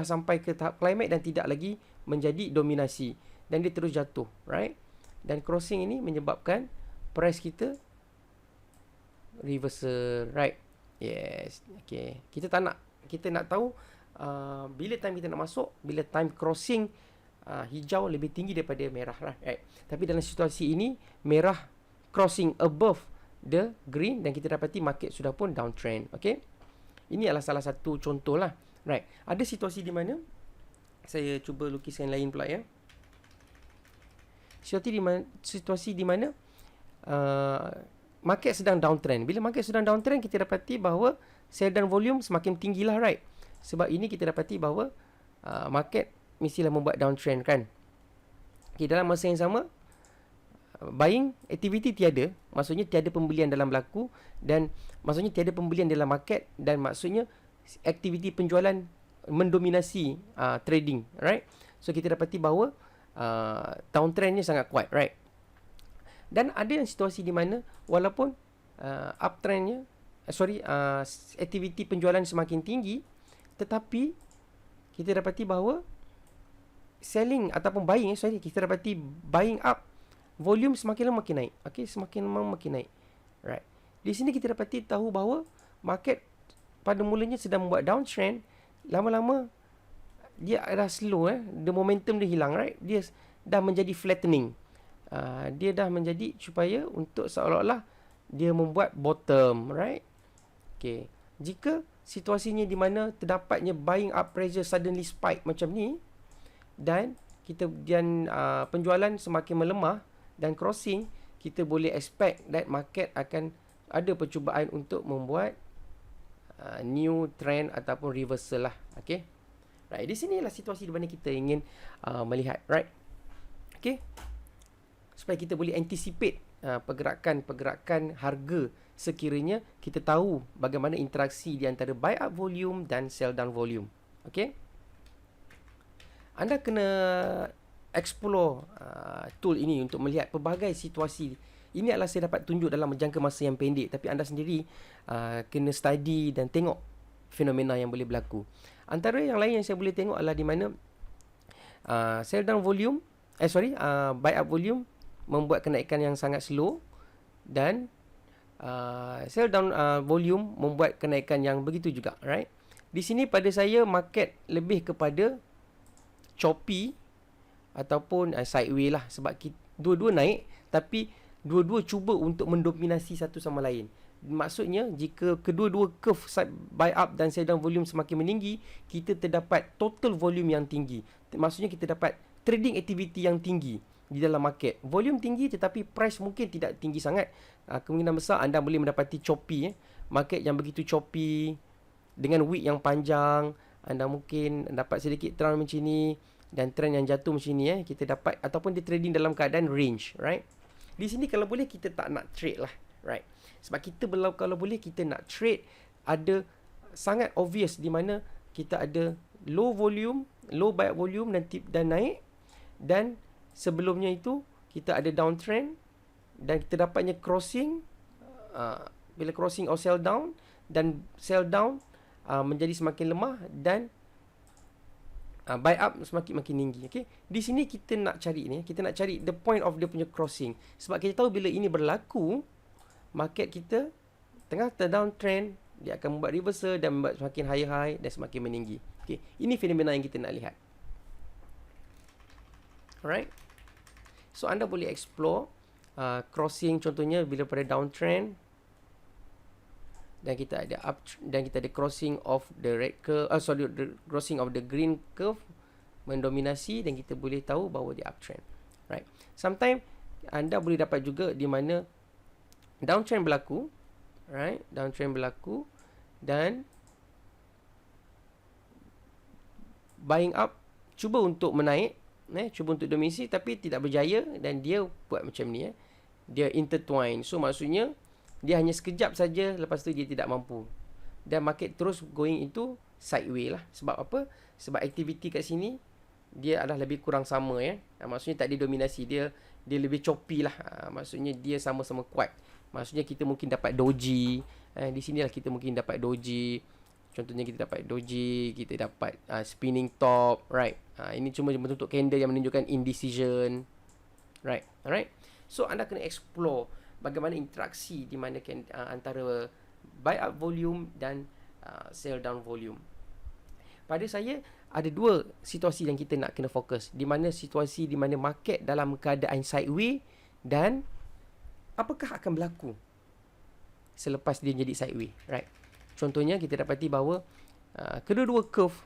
sampai ke tahap climax dan tidak lagi menjadi dominasi, dan dia terus jatuh, right? Dan crossing ini menyebabkan price kita reversal, right? Yes. Okay, kita nak tahu bila time kita nak masuk, bila time crossing hijau lebih tinggi daripada merah, right? Tapi dalam situasi ini merah crossing above the green dan kita dapati market sudah pun downtrend. Okay, ini adalah salah satu contoh lah, right? Ada situasi di mana, saya cuba lukiskan lain pula, ya. Situasi di mana market sedang downtrend. Bila market sedang downtrend, kita dapati bahawa sell down volume semakin tinggi lah, right? Sebab ini kita dapati bahawa market mestilah membuat downtrend, kan? Okay, dalam masa yang sama, buying activity tiada, maksudnya tiada pembelian dalam berlaku, dan maksudnya tiada pembelian dalam market, dan maksudnya aktiviti penjualan mendominasi trading, right? So kita dapati bahawa downtrendnya sangat kuat, right? Dan ada yang situasi di mana walaupun uptrendnya, aktiviti penjualan semakin tinggi, tetapi kita dapati bahawa selling ataupun buying, kita dapati buying up, volume semakin lama makin naik. Okay, semakin lama makin naik, right? Di sini kita dapati tahu bahawa market pada mulanya sedang membuat downtrend, lama-lama dia dah slow, the momentum dia hilang, right? Dia dah menjadi flattening. Dia dah menjadi supaya untuk seolah-olah dia membuat bottom, right? Okay, jika situasinya di mana terdapatnya buying up pressure suddenly spike macam ni, dan penjualan semakin melemah dan crossing, kita boleh expect that market akan ada percubaan untuk membuat new trend ataupun reversal lah. Okay, right? Di sinilah situasi di mana kita ingin melihat, right? Okay, supaya kita boleh anticipate pergerakan harga sekiranya kita tahu bagaimana interaksi di antara buy up volume dan sell down volume. Okay, anda kena explore tool ini untuk melihat pelbagai situasi. Ini adalah saya dapat tunjuk dalam jangka masa yang pendek, tapi anda sendiri kena study dan tengok fenomena yang boleh berlaku. Antara yang lain yang saya boleh tengok adalah di mana sell down volume, buy up volume membuat kenaikan yang sangat slow, dan sell down volume membuat kenaikan yang begitu juga, right? Di sini pada saya market lebih kepada choppy ataupun sideways lah, sebab dua-dua naik tapi dua-dua cuba untuk mendominasi satu sama lain. Maksudnya jika kedua-dua curve buy up dan sell down volume semakin meninggi, kita terdapat total volume yang tinggi. Maksudnya kita dapat trading activity yang tinggi di dalam market. Volume tinggi tetapi price mungkin tidak tinggi sangat. Kemungkinan besar anda boleh mendapati choppy, market yang begitu choppy dengan wick yang panjang. Anda mungkin dapat sedikit trend macam ni dan trend yang jatuh macam ni, kita dapat, ataupun dia trading dalam keadaan range, right? Di sini kalau boleh kita tak nak trade lah, right? Sebab kita kalau boleh kita nak trade ada sangat obvious di mana kita ada low buy volume dan naik, dan sebelumnya itu kita ada downtrend dan kita dapatnya crossing, bila crossing or sell down, dan sell down menjadi semakin lemah dan buy up semakin tinggi. Okay, di sini kita nak cari the point of dia punya crossing, sebab kita tahu bila ini berlaku, market kita tengah downtrend, dia akan membuat reversal dan membuat semakin high dan semakin meninggi. Okay, ini fenomena yang kita nak lihat. Alright, so anda boleh explore crossing, contohnya bila pada downtrend dan kita ada crossing of the red curve, the crossing of the green curve mendominasi, dan kita boleh tahu bahawa dia uptrend, right? Sometimes anda boleh dapat juga di mana downtrend berlaku, right? Downtrend berlaku dan buying up, cuba untuk menaik, cuba untuk domisi tapi tidak berjaya, dan dia buat macam ni, dia intertwine. So maksudnya dia hanya sekejap saja, lepas tu dia tidak mampu, dan market terus going into sideway lah. Sebab apa? Sebab aktiviti kat sini dia adalah lebih kurang sama, maksudnya tak ada dominasi, dia lebih choppy lah. Maksudnya dia sama-sama kuat. Maksudnya kita mungkin dapat doji, di sini lah kita mungkin dapat doji. Contohnya kita dapat doji, kita dapat spinning top, right? Ini cuma bentuk candle yang menunjukkan indecision, right? Alright. So anda kena explore bagaimana interaksi di mana antara buy up volume dan sell down volume. Pada saya ada dua situasi yang kita nak kena fokus. Di mana situasi di mana market dalam keadaan sideway, dan apakah akan berlaku selepas dia jadi sideway, right? Contohnya kita dapati bahawa kedua-dua curve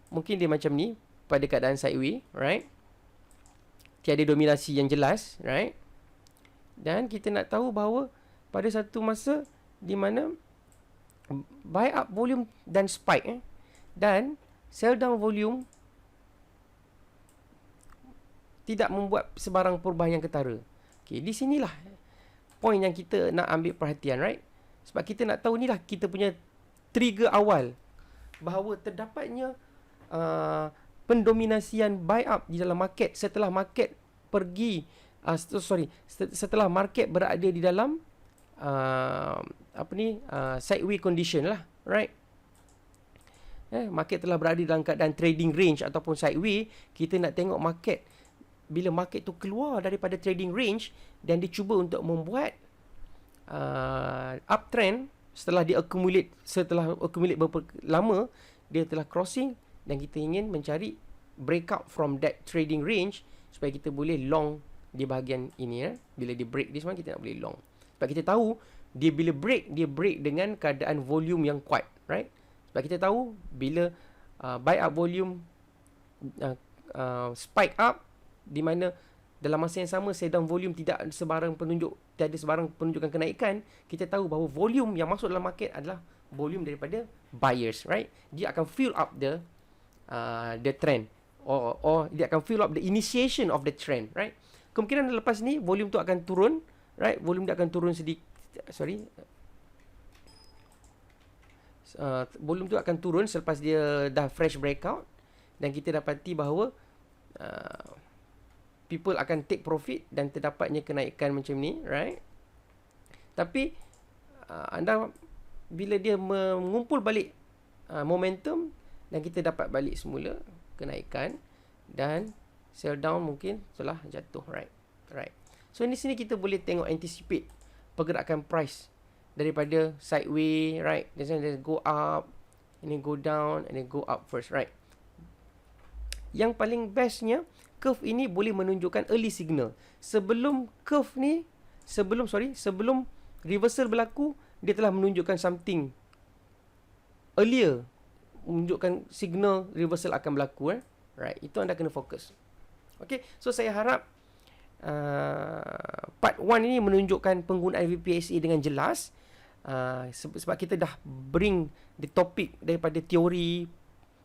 mungkin dia macam ni pada keadaan sideway, right? Tiada dominasi yang jelas, right? Dan kita nak tahu bahawa pada satu masa di mana buy up volume dan spike, dan sell down volume tidak membuat sebarang perubahan yang ketara. Okay, di sinilah point yang kita nak ambil perhatian, right? Sebab kita nak tahu, inilah kita punya trigger awal bahawa terdapatnya pendominasian buy up di dalam market setelah market pergi setelah market berada di dalam sideway condition lah, right? Market telah berada dalam keadaan trading range ataupun sideway. Kita nak tengok market, bila market tu keluar daripada trading range dan dia cuba untuk membuat uptrend setelah dia accumulate berapa lama, dia telah crossing, dan kita ingin mencari breakout from that trading range supaya kita boleh long di bahagian ini. Bila dia break this one, kita nak boleh long. Sebab kita tahu dia bila break, dia break dengan keadaan volume yang kuat, right? Sebab kita tahu bila buy up volume spike up, di mana dalam masa yang sama sell down volume tiada sebarang penunjukan kenaikan, kita tahu bahawa volume yang masuk dalam market adalah volume daripada buyers, right? Dia akan fill up the trend, or dia akan fill up the initiation of the trend, right? Kemungkinan lepas ni volume tu akan turun, right? Volume dia akan turun sedikit, volume tu akan turun selepas dia dah fresh breakout, dan kita dapati bahawa people akan take profit dan terdapatnya kenaikan macam ni, right? Tapi anda bila dia mengumpul balik momentum, dan kita dapat balik semula kenaikan, dan sell down mungkin telah jatuh, right? So di sini kita boleh tengok, anticipate pergerakan price daripada sideway, right? Then go up, and then go down, and then go up first, right? Yang paling bestnya, curve ini boleh menunjukkan early signal. Sebelum reversal berlaku, dia telah menunjukkan something earlier, menunjukkan signal reversal akan berlaku, right? Itu anda kena fokus. Okay, so saya harap part 1 ini menunjukkan penggunaan VPSA dengan jelas. Sebab kita dah bring the topic daripada teori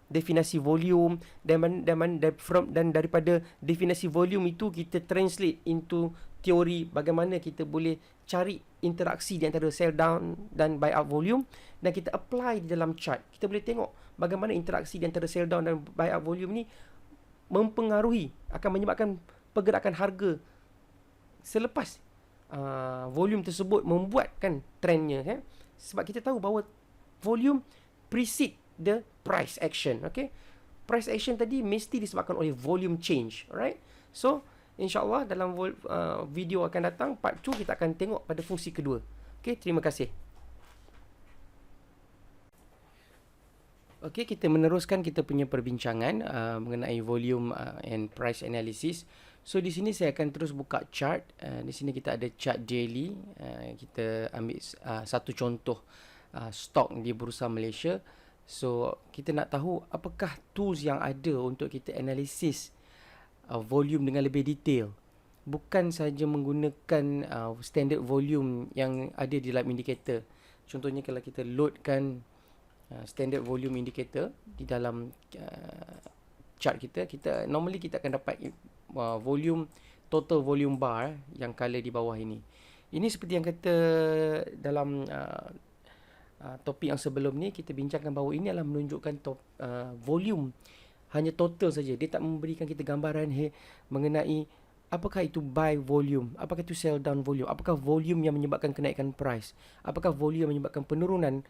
definisi volume, dan daripada definisi volume itu kita translate into teori bagaimana kita boleh cari interaksi di antara sell down dan buy up volume, dan kita apply di dalam chart. Kita boleh tengok bagaimana interaksi di antara sell down dan buy up volume ni mempengaruhi, akan menyebabkan pergerakan harga selepas volume tersebut membuatkan trendnya, sebab kita tahu bahawa volume precede the price action. Okay, price action tadi mesti disebabkan oleh volume change, alright? So insyaAllah dalam video akan datang, part 2, kita akan tengok pada fungsi kedua. Okay, terima kasih. Okay, kita meneruskan kita punya perbincangan mengenai volume and price analysis. So di sini saya akan terus buka chart. Di sini kita ada chart daily. Kita ambil satu contoh stok di Bursa Malaysia. So kita nak tahu apakah tools yang ada untuk kita analisis volume dengan lebih detail. Bukan saja menggunakan standard volume yang ada di dalam indikator. Contohnya kalau kita loadkan standard volume indicator di dalam chart kita normally kita akan dapat volume, total volume bar yang color di bawah ini. Ini seperti yang kata dalam topik yang sebelum ni kita bincangkan bahawa ini adalah menunjukkan volume, hanya total saja. Dia tak memberikan kita gambaran mengenai apakah itu buy volume, apakah itu sell down volume, apakah volume yang menyebabkan kenaikan price, apakah volume yang menyebabkan penurunan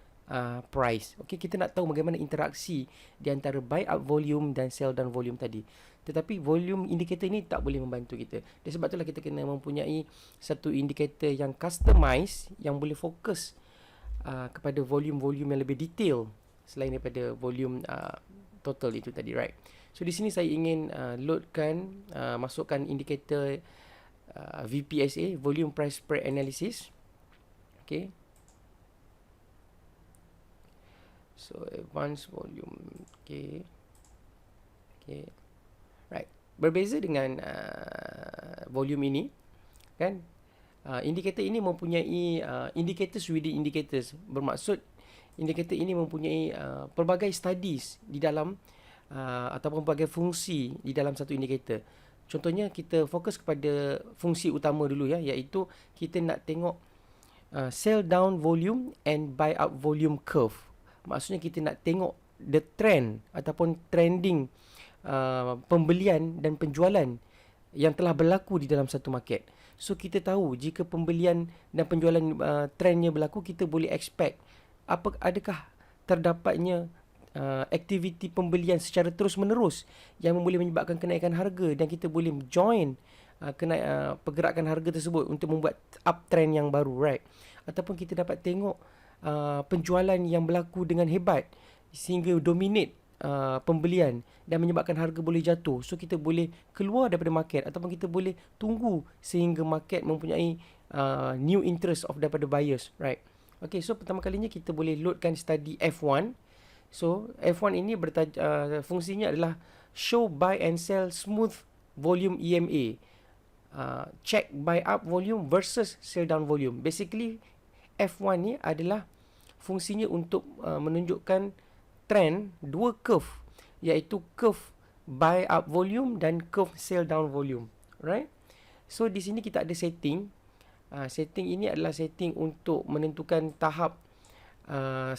price. Okey, kita nak tahu bagaimana interaksi di antara buy up volume dan sell down volume tadi. Tetapi volume indicator ini tak boleh membantu kita. Dan sebab itulah kita kena mempunyai satu indikator yang customize, yang boleh fokus kepada volume-volume yang lebih detail selain daripada volume total itu tadi, right? So di sini saya ingin loadkan, masukkan indikator VPSA, volume price spread analysis. Okay. So advanced volume, okay. Right. Berbeza dengan volume ini, kan? Indikator ini mempunyai indicators within indicators. Bermaksud indikator ini mempunyai pelbagai studies di dalam ataupun pelbagai fungsi di dalam satu indikator. Contohnya kita fokus kepada fungsi utama dulu ya, iaitu kita nak tengok sell down volume and buy up volume curve. Maksudnya kita nak tengok the trend ataupun trending pembelian dan penjualan yang telah berlaku di dalam satu market. So kita tahu jika pembelian dan penjualan trendnya berlaku, kita boleh expect adakah terdapatnya aktiviti pembelian secara terus menerus yang boleh menyebabkan kenaikan harga, dan kita boleh join pergerakan harga tersebut untuk membuat uptrend yang baru, right? Ataupun kita dapat tengok penjualan yang berlaku dengan hebat sehingga dominate pembelian dan menyebabkan harga boleh jatuh. So kita boleh keluar daripada market ataupun kita boleh tunggu sehingga market mempunyai new interest daripada buyers, right? Okay, so pertama kalinya kita boleh loadkan study F1. So F1 ini fungsinya adalah show buy and sell smooth volume EMA. Check buy up volume versus sell down volume. Basically F1 ni adalah fungsinya untuk menunjukkan trend dua curve, iaitu curve buy up volume dan curve sell down volume, right? So di sini kita ada setting. Setting ini adalah setting untuk menentukan tahap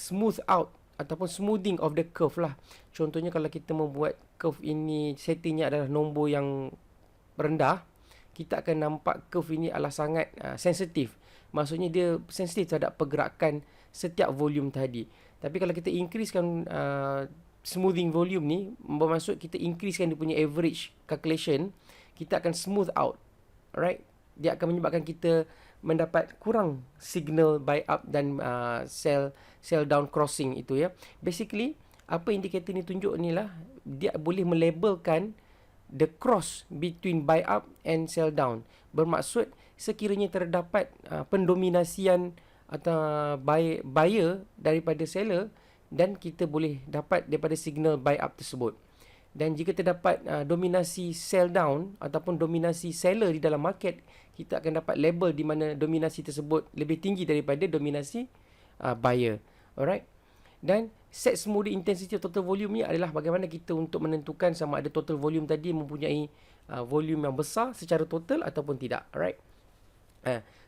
smooth out ataupun smoothing of the curve lah. Contohnya kalau kita membuat curve ini, settingnya adalah nombor yang rendah, kita akan nampak curve ini adalah sangat sensitif. Maksudnya dia sensitif terhadap pergerakan setiap volume tadi. Tapi kalau kita increasekan smoothing volume ni, bermaksud kita increasekan dia punya average calculation, kita akan smooth out, right? Dia akan menyebabkan kita mendapat kurang signal buy up dan sell down crossing itu ya. Basically, apa indikator ni tunjuk ni lah, dia boleh melabelkan the cross between buy up and sell down. Bermaksud sekiranya terdapat pendominasian atau buyer daripada seller, dan kita boleh dapat daripada signal buy up tersebut. Dan jika terdapat dominasi sell down ataupun dominasi seller di dalam market, kita akan dapat label di mana dominasi tersebut lebih tinggi daripada dominasi buyer. Alright. Dan set smoothing intensity of total volume ni adalah bagaimana kita untuk menentukan sama ada total volume tadi mempunyai volume yang besar secara total ataupun tidak. Alright.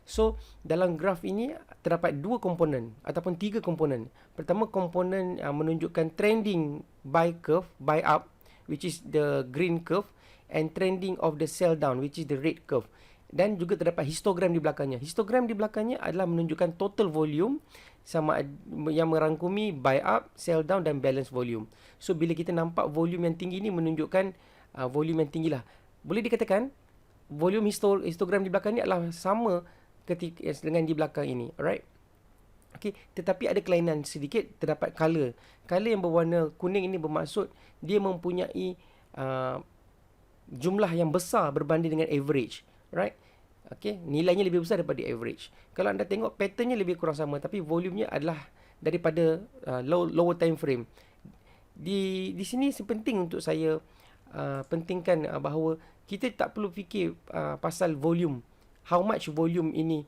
So dalam graf ini terdapat dua komponen ataupun tiga komponen. Pertama, komponen menunjukkan trending buy curve, buy up, which is the green curve, and trending of the sell down, which is the red curve. Dan juga terdapat histogram di belakangnya. Histogram di belakangnya adalah menunjukkan total volume sama yang merangkumi buy up, sell down dan balance volume. So bila kita nampak volume yang tinggi ini menunjukkan volume yang tinggi lah. Boleh dikatakan volume histogram di belakang ni adalah sama ketika dengan di belakang ini, alright? Okay, tetapi ada kelainan sedikit, terdapat color. Color yang berwarna kuning ini bermaksud dia mempunyai jumlah yang besar berbanding dengan average, right? Okay, nilainya lebih besar daripada average. Kalau anda tengok patternnya lebih kurang sama, tapi volumenya adalah daripada lower time frame. Di sini penting untuk saya pentingkan bahawa kita tak perlu fikir pasal volume, how much volume ini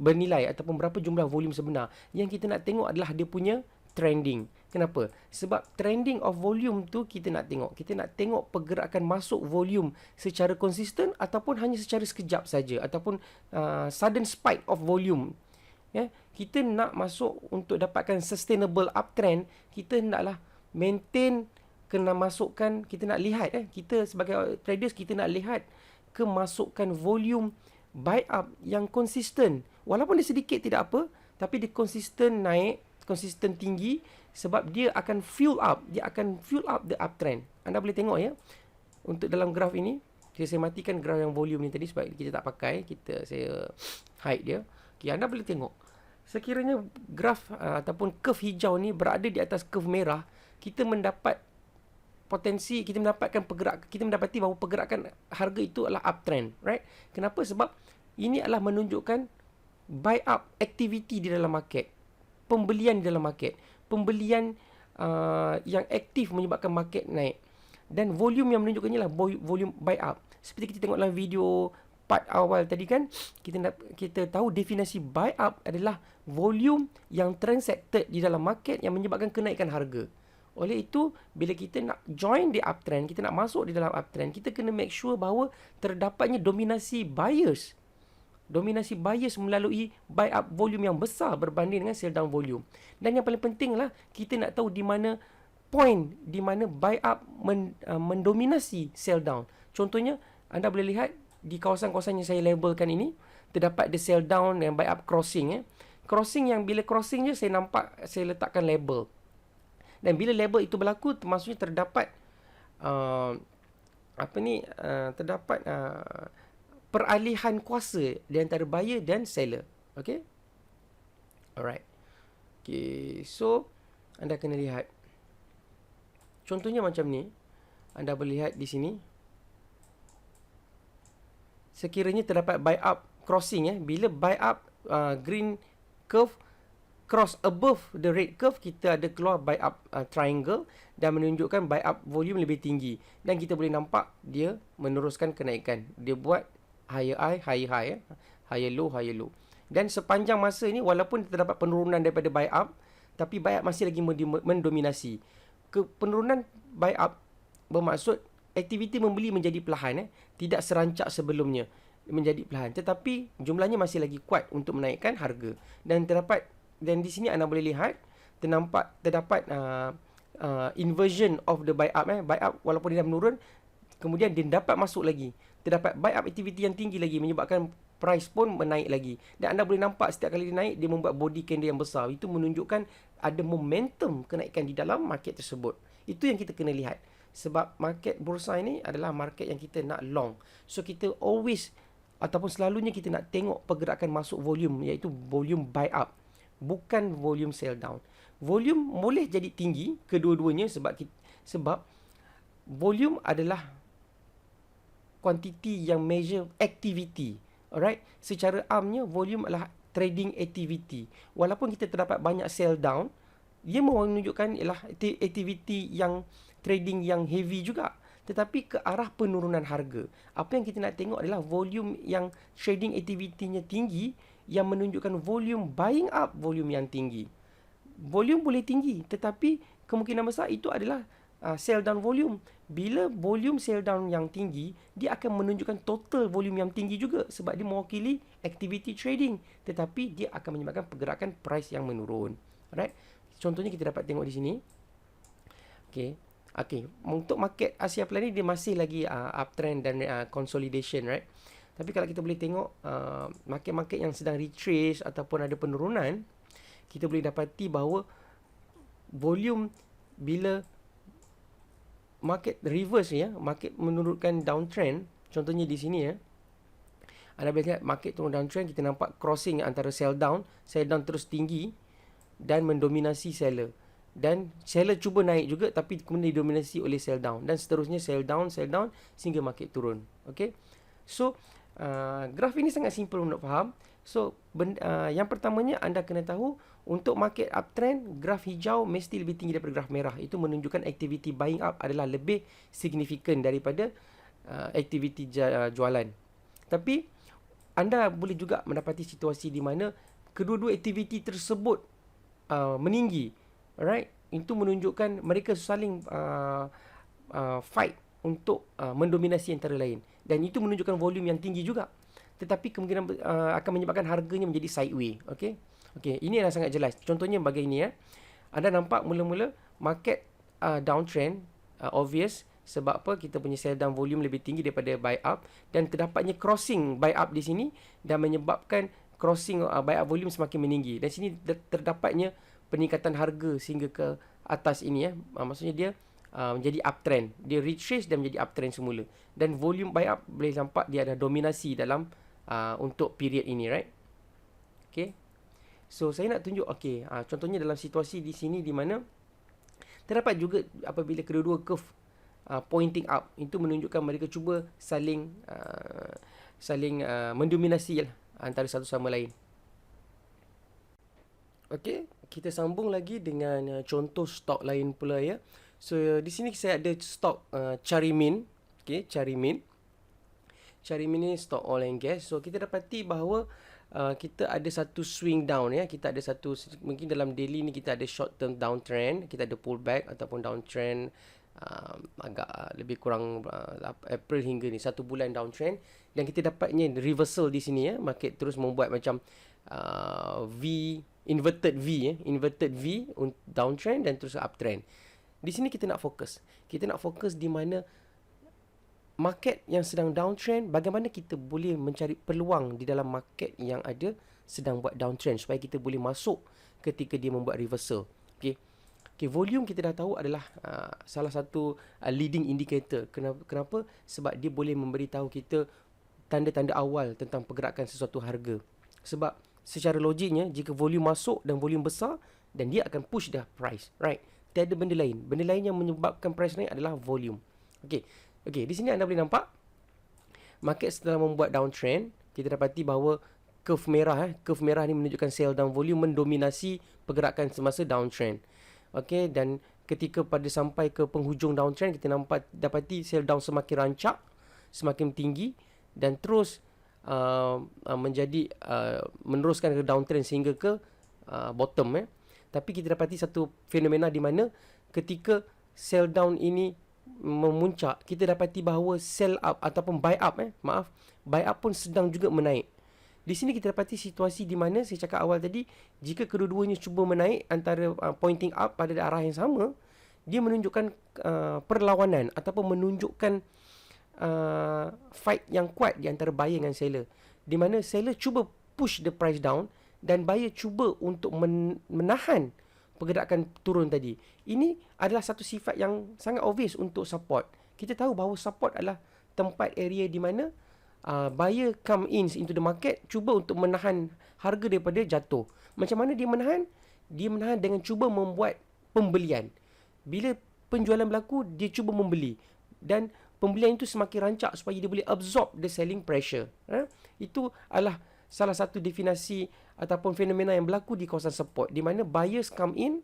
bernilai ataupun berapa jumlah volume sebenar. Yang kita nak tengok adalah dia punya trending. Kenapa? Sebab trending of volume tu kita nak tengok. Kita nak tengok pergerakan masuk volume secara konsisten ataupun hanya secara sekejap saja, ataupun sudden spike of volume. Ya, kita nak masuk untuk dapatkan sustainable uptrend, kita naklah maintain, kena masukkan, kita nak lihat kita sebagai traders, kita nak lihat kemasukan volume buy up yang konsisten. Walaupun dia sedikit tidak apa, tapi dia konsisten naik, konsisten tinggi, sebab dia akan fuel up the uptrend. Anda boleh tengok ya, untuk dalam graf ini, saya matikan graf yang volume ni tadi sebab kita tak pakai, saya hide dia. Okay, anda boleh tengok, sekiranya graf ataupun curve hijau ni berada di atas curve merah, kita mendapat potensi, kita mendapati bahawa pergerakan harga itu adalah uptrend, right? Kenapa? Sebab ini adalah menunjukkan buy up activity di dalam market, pembelian di dalam market, pembelian yang aktif menyebabkan market naik, dan volume yang menunjukkannya adalah volume buy up. Seperti kita tengok dalam video part awal tadi kan, kita tahu definisi buy up adalah volume yang transacted di dalam market yang menyebabkan kenaikan harga. Oleh itu, bila kita nak join di uptrend, kita nak masuk di dalam uptrend, kita kena make sure bahawa terdapatnya dominasi buyers. Dominasi buyers melalui buy up volume yang besar berbanding dengan sell down volume. Dan yang paling penting lah, kita nak tahu di mana point, di mana buy up mendominasi sell down. Contohnya, anda boleh lihat di kawasan-kawasan yang saya labelkan ini, terdapat the sell down dan buy up crossing. Crossing yang bila crossing je, saya letakkan label. Dan bila label itu berlaku, maksudnya terdapat terdapat peralihan kuasa di antara buyer dan seller. Okay? Alright. Okay, so anda kena lihat. Contohnya macam ni. Anda boleh lihat di sini. Sekiranya terdapat buy up crossing, bila buy up green curve cross above the red curve, kita ada keluar buy up triangle dan menunjukkan buy up volume lebih tinggi. Dan kita boleh nampak dia meneruskan kenaikan. Dia buat higher high, higher high, higher low, higher low. Dan sepanjang masa ini, walaupun terdapat penurunan daripada buy up, tapi buy up masih lagi mendominasi. Penurunan buy up bermaksud aktiviti membeli menjadi perlahan, tidak serancak sebelumnya, menjadi perlahan. Tetapi jumlahnya masih lagi kuat untuk menaikkan harga. Dan di sini anda boleh lihat terdapat inversion of the buy up. Buy up walaupun dia dah menurun, kemudian dia dapat masuk lagi. Terdapat buy up aktiviti yang tinggi lagi, menyebabkan price pun menaik lagi. Dan anda boleh nampak setiap kali dia naik, dia membuat body candle yang besar. Itu menunjukkan ada momentum kenaikan di dalam market tersebut. Itu yang kita kena lihat. Sebab market bursa ini adalah market yang kita nak long. So kita always ataupun selalunya kita nak tengok pergerakan masuk volume, iaitu volume buy up, bukan volume sell down. Volume boleh jadi tinggi kedua-duanya sebab volume adalah kuantiti yang measure activity. Alright, secara amnya volume adalah trading activity. Walaupun kita terdapat banyak sell down, dia menunjukkan ialah activity yang trading yang heavy juga, tetapi ke arah penurunan harga. Apa yang kita nak tengok adalah volume yang trading activity-nya tinggi, yang menunjukkan volume buying up volume yang tinggi. Volume boleh tinggi, tetapi kemungkinan besar itu adalah sell down volume. Bila volume sell down yang tinggi, dia akan menunjukkan total volume yang tinggi juga, sebab dia mewakili activity trading, tetapi dia akan menyebabkan pergerakan price yang menurun. Alright, contohnya kita dapat tengok di sini. Okay, untuk market Asia Plan ni dia masih lagi uptrend dan consolidation, right? Tapi kalau kita boleh tengok market-market yang sedang retrace ataupun ada penurunan, kita boleh dapati bahawa volume bila market reverse market menurunkan downtrend, contohnya di sini anda boleh lihat market turun downtrend, kita nampak crossing antara sell down terus tinggi dan mendominasi seller. Dan seller cuba naik juga, tapi kemudian didominasi oleh sell down, dan seterusnya sell down sehingga market turun. Okay, so graf ini sangat simple untuk faham. So yang pertamanya anda kena tahu, untuk market uptrend, graf hijau mesti lebih tinggi daripada graf merah. Itu menunjukkan aktiviti buying up adalah lebih signifikan daripada aktiviti jualan. Tapi anda boleh juga mendapati situasi di mana kedua-dua aktiviti tersebut meninggi. Alright, itu menunjukkan mereka saling fight untuk mendominasi antara lain, dan itu menunjukkan volume yang tinggi juga, tetapi kemungkinan akan menyebabkan harganya menjadi sideway. Okey, ini adalah sangat jelas. Contohnya bagai ini ya. Anda nampak mula-mula market downtrend, obvious. Sebab apa? Kita punya sell down volume lebih tinggi daripada buy up, dan terdapatnya crossing buy up di sini dan menyebabkan crossing buy up volume semakin meninggi. Dan sini terdapatnya peningkatan harga sehingga ke atas ini ya. Maksudnya dia menjadi uptrend. Dia retrace dan menjadi uptrend semula. Dan volume buy up boleh nampak dia ada dominasi dalam untuk period ini, right? Okay. So saya nak tunjuk contohnya dalam situasi di sini di mana terdapat juga apabila kedua-dua curve pointing up, itu menunjukkan mereka cuba saling mendominasi antara satu sama lain. Okey, kita sambung lagi dengan contoh stok lain pula ya. So di sini saya ada stok Carimin. Okey, Carimin ni stok oil and gas. So kita dapati bahawa kita ada satu swing down ya. Kita ada satu, mungkin dalam daily ni kita ada short term downtrend, kita ada pullback ataupun downtrend agak lebih kurang April hingga ni 1 bulan downtrend, dan kita dapatnya reversal di sini ya. Market terus membuat macam inverted V downtrend dan terus uptrend. Di sini kita nak fokus. Kita nak fokus di mana market yang sedang downtrend, bagaimana kita boleh mencari peluang di dalam market yang ada sedang buat downtrend supaya kita boleh masuk ketika dia membuat reversal. Okey, volume kita dah tahu adalah salah satu leading indicator. Kenapa? Sebab dia boleh memberitahu kita tanda-tanda awal tentang pergerakan sesuatu harga. Sebab secara logiknya, jika volume masuk dan volume besar, dan dia akan push dah price, right? Tiada benda lain. Benda lain yang menyebabkan price naik adalah volume. Okey, di sini anda boleh nampak market setelah membuat downtrend, kita dapati bahawa curve merah ni menunjukkan sell down volume mendominasi pergerakan semasa downtrend. Okey, dan ketika sampai ke penghujung downtrend, kita dapati sell down semakin rancak, semakin tinggi, dan terus meneruskan ke downtrend sehingga ke bottom ya. Tapi kita dapati satu fenomena di mana ketika sell down ini memuncak, kita dapati bahawa sell up ataupun buy up buy up pun sedang juga menaik. Di sini kita dapati situasi di mana saya cakap awal tadi, jika kedua-duanya cuba menaik antara pointing up pada arah yang sama, dia menunjukkan perlawanan ataupun menunjukkan fight yang kuat di antara buyer dengan seller, di mana seller cuba push the price down dan buyer cuba untuk menahan pergerakan turun tadi. Ini adalah satu sifat yang sangat obvious untuk support. Kita tahu bahawa support adalah tempat area di mana buyer come into the market, cuba untuk menahan harga daripada jatuh. Macam mana dia menahan? Dia menahan dengan cuba membuat pembelian. Bila penjualan berlaku, dia cuba membeli, dan pembelian itu semakin rancak supaya dia boleh absorb the selling pressure. Itu adalah salah satu definisi ataupun fenomena yang berlaku di kawasan support, di mana buyers come in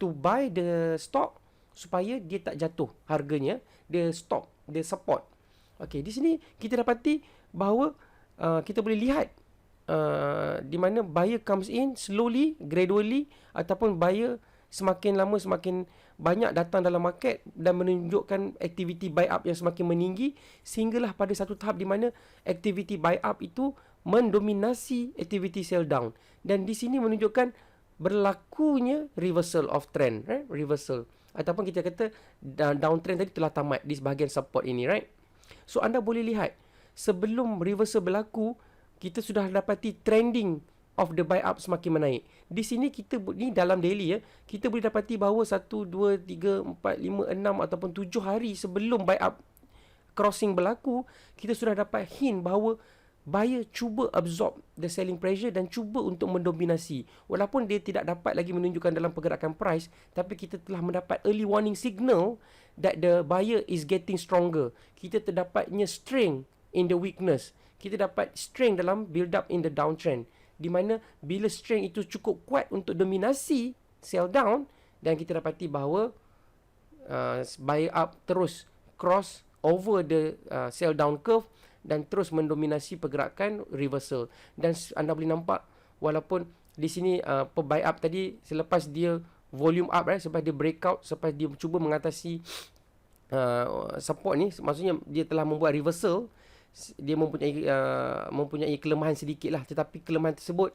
to buy the stock supaya dia tak jatuh harganya, dia stop, dia support. Okey, di sini kita dapati bahawa kita boleh lihat di mana buyer comes in slowly, gradually, ataupun buyer semakin lama semakin banyak datang dalam market dan menunjukkan aktiviti buy up yang semakin meninggi, sehinggalah pada satu tahap di mana aktiviti buy up itu mendominasi aktiviti sell down, dan di sini menunjukkan berlakunya reversal of trend, right? Reversal, ataupun kita kata downtrend tadi telah tamat di sebahagian support ini, right? So anda boleh lihat sebelum reversal berlaku, kita sudah dapati trending of the buy up semakin menaik. Di sini kita ni dalam daily ya, kita boleh dapati bahawa 1 2 3 4 5 6 ataupun 7 hari sebelum buy up crossing berlaku, kita sudah dapat hint bahawa buyer cuba absorb the selling pressure dan cuba untuk mendominasi. Walaupun dia tidak dapat lagi menunjukkan dalam pergerakan price, tapi kita telah mendapat early warning signal that the buyer is getting stronger. Kita terdapatnya strength in the weakness. Kita dapat strength dalam build up in the downtrend, di mana bila strength itu cukup kuat untuk dominasi sell down, dan kita dapati bahawa buy up terus cross over the sell down curve dan terus mendominasi pergerakan reversal. Dan anda boleh nampak walaupun di sini buy up tadi selepas dia volume up, selepas dia breakout, selepas dia cuba mengatasi support ni, maksudnya dia telah membuat reversal, dia mempunyai kelemahan sedikit lah, tetapi kelemahan tersebut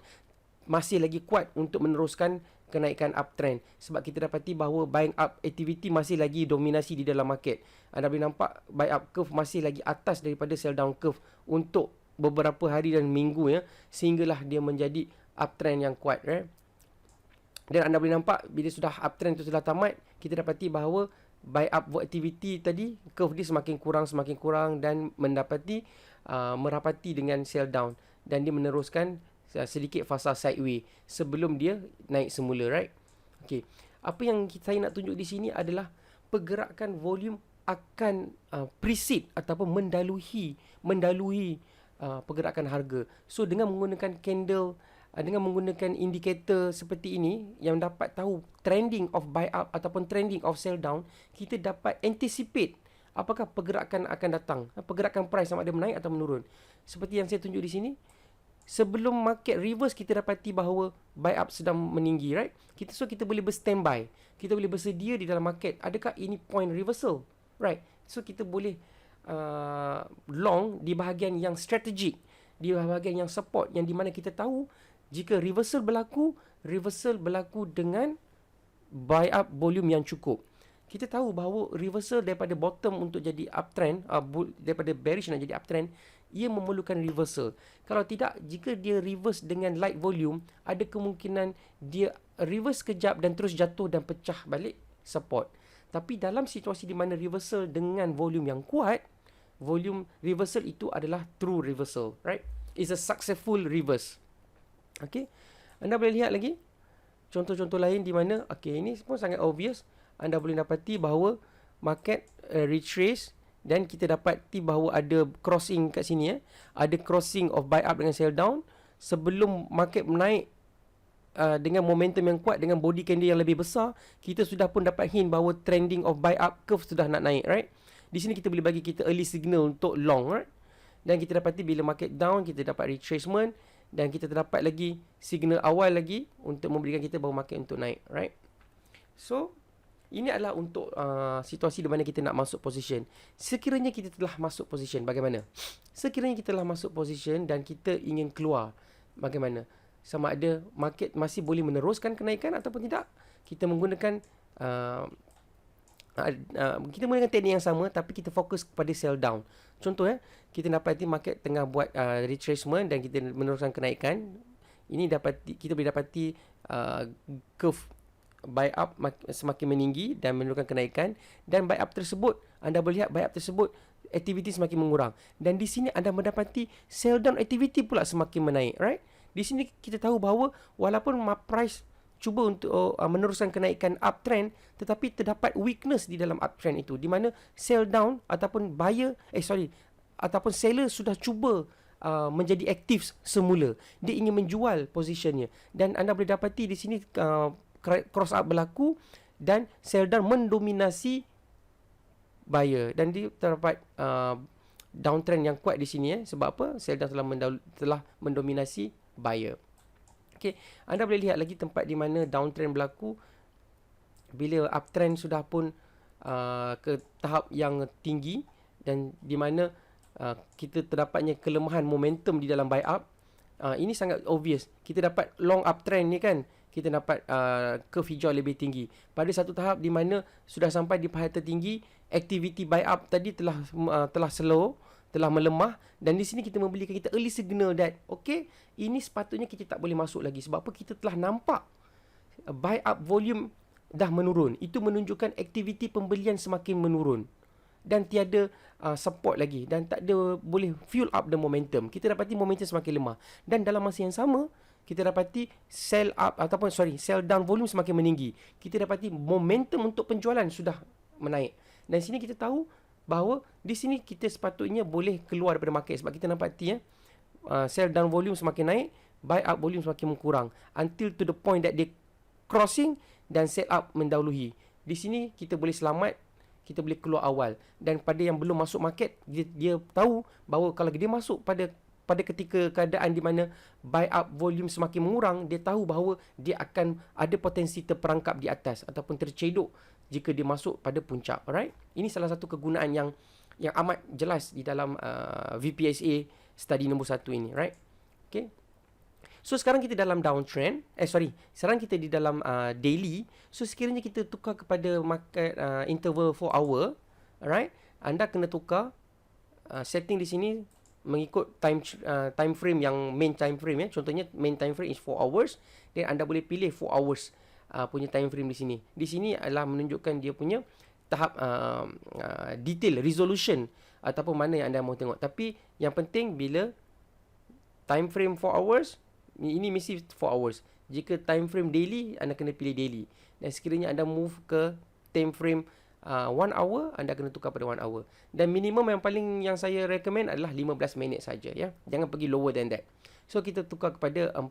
masih lagi kuat untuk meneruskan kenaikan uptrend, sebab kita dapati bahawa buying up activity masih lagi dominasi di dalam market. Anda boleh nampak buy up curve masih lagi atas daripada sell down curve untuk beberapa hari dan minggu, sehinggalah dia menjadi uptrend yang kuat. Dan anda boleh nampak bila sudah uptrend itu sudah tamat, kita dapati bahawa buy up activity tadi, curve dia semakin kurang dan mendapati merapati dengan sell down, dan dia meneruskan sedikit fasa sideway sebelum dia naik semula, right? Okey. Apa yang saya nak tunjuk di sini adalah pergerakan volume akan precede ataupun mendalui pergerakan harga. So dengan menggunakan candle, dengan menggunakan indikator seperti ini yang dapat tahu trending of buy up ataupun trending of sell down, kita dapat anticipate apakah pergerakan akan datang, pergerakan price sama ada menaik atau menurun. Seperti yang saya tunjuk di sini, sebelum market reverse, kita dapati bahawa buy up sedang meninggi, right? So kita boleh berstandby, kita boleh bersedia di dalam market. Adakah ini point reversal, right? So kita boleh long di bahagian yang strategik, di bahagian yang support, yang di mana kita tahu jika reversal berlaku dengan buy up volume yang cukup. Kita tahu bahawa reversal daripada bottom untuk jadi uptrend, daripada bearish nak jadi uptrend, ia memerlukan reversal. Kalau tidak, jika dia reverse dengan light volume, ada kemungkinan dia reverse kejap dan terus jatuh dan pecah balik support. Tapi dalam situasi di mana reversal dengan volume yang kuat, volume reversal itu adalah true reversal, right? It's a successful reverse. Okay, anda boleh lihat lagi contoh-contoh lain di mana, okay, ini pun sangat obvious. Anda boleh dapati bahawa market retrace, dan kita dapati bahawa ada crossing kat sini, ada crossing of buy up dengan sell down sebelum market menaik dengan momentum yang kuat, dengan body candle yang lebih besar. Kita sudah pun dapat hint bahawa trending of buy up curve sudah nak naik, right? Di sini kita boleh bagi kita early signal untuk long, right? Dan kita dapati bila market down, kita dapat retracement, dan kita terdapat lagi signal awal lagi untuk memberikan kita bahawa market untuk naik, right? So ini adalah untuk situasi di mana kita nak masuk position. Sekiranya kita telah masuk position, bagaimana? Sekiranya kita telah masuk position dan kita ingin keluar, bagaimana? Sama ada market masih boleh meneruskan kenaikan ataupun tidak. Kita menggunakan teknik yang sama, tapi kita fokus kepada sell down. Contoh, kita dapati market tengah buat retracement dan kita meneruskan kenaikan. Ini kita boleh dapati curve buy up semakin meninggi dan menunjukkan kenaikan, dan buy up tersebut, anda boleh lihat buy up tersebut aktiviti semakin mengurang, dan di sini anda mendapati sell down aktiviti pula semakin menaik, right? Di sini kita tahu bahawa walaupun price cuba untuk meneruskan kenaikan uptrend, tetapi terdapat weakness di dalam uptrend itu, di mana sell down ataupun ataupun seller sudah cuba menjadi aktif semula. Dia ingin menjual positionnya, dan anda boleh dapati di sini cross up berlaku dan sell down mendominasi buyer, dan dia terdapat downtrend yang kuat di sini, sebab apa? Sell down telah mendominasi buyer. Okey, anda boleh lihat lagi tempat di mana downtrend berlaku bila uptrend sudah pun ke tahap yang tinggi, dan di mana kita terdapatnya kelemahan momentum di dalam buy up. Ini sangat obvious. Kita dapat long uptrend ni kan, kita dapat curve hijau lebih tinggi. Pada satu tahap di mana sudah sampai di pahal tertinggi, aktiviti buy up tadi telah slow, telah melemah, dan di sini kita memberikan kita early signal that okay, ini sepatutnya kita tak boleh masuk lagi. Sebab apa? Kita telah nampak buy up volume dah menurun. Itu menunjukkan aktiviti pembelian semakin menurun dan tiada support lagi, dan tak ada boleh fuel up the momentum. Kita dapati momentum semakin lemah, dan dalam masa yang sama kita dapati sell down volume semakin meninggi. Kita dapati momentum untuk penjualan sudah menaik. Dan sini kita tahu bahawa di sini kita sepatutnya boleh keluar daripada market, sebab kita dapati sell down volume semakin naik, buy up volume semakin berkurang until to the point that dia crossing dan sell up mendahului. Di sini kita boleh selamat, kita boleh keluar awal. Dan pada yang belum masuk market, dia tahu bahawa kalau dia masuk pada ketika keadaan di mana buy up volume semakin mengurang, dia tahu bahawa dia akan ada potensi terperangkap di atas ataupun tercedok jika dia masuk pada puncak. Alright, ini salah satu kegunaan yang amat jelas di dalam VPSA study nombor 1 ini, right? Okay. So sekarang kita dalam downtrend, sekarang kita di dalam daily. So sekiranya kita tukar kepada market interval 4 hour, alright, anda kena tukar setting di sini mengikut time frame yang main time frame, ya. Contohnya main time frame is 4 hours, dan anda boleh pilih 4 hours punya time frame di sini. Di sini adalah menunjukkan dia punya tahap detail resolution ataupun mana yang anda mahu tengok. Tapi yang penting bila time frame 4 hours, ini mesti 4 hours. Jika time frame daily, anda kena pilih daily. Dan sekiranya anda move ke time frame 1 hour, anda kena tukar pada 1 hour. Dan minimum yang saya recommend adalah 15 minit saja, ya. Jangan pergi lower than that. So kita tukar kepada 4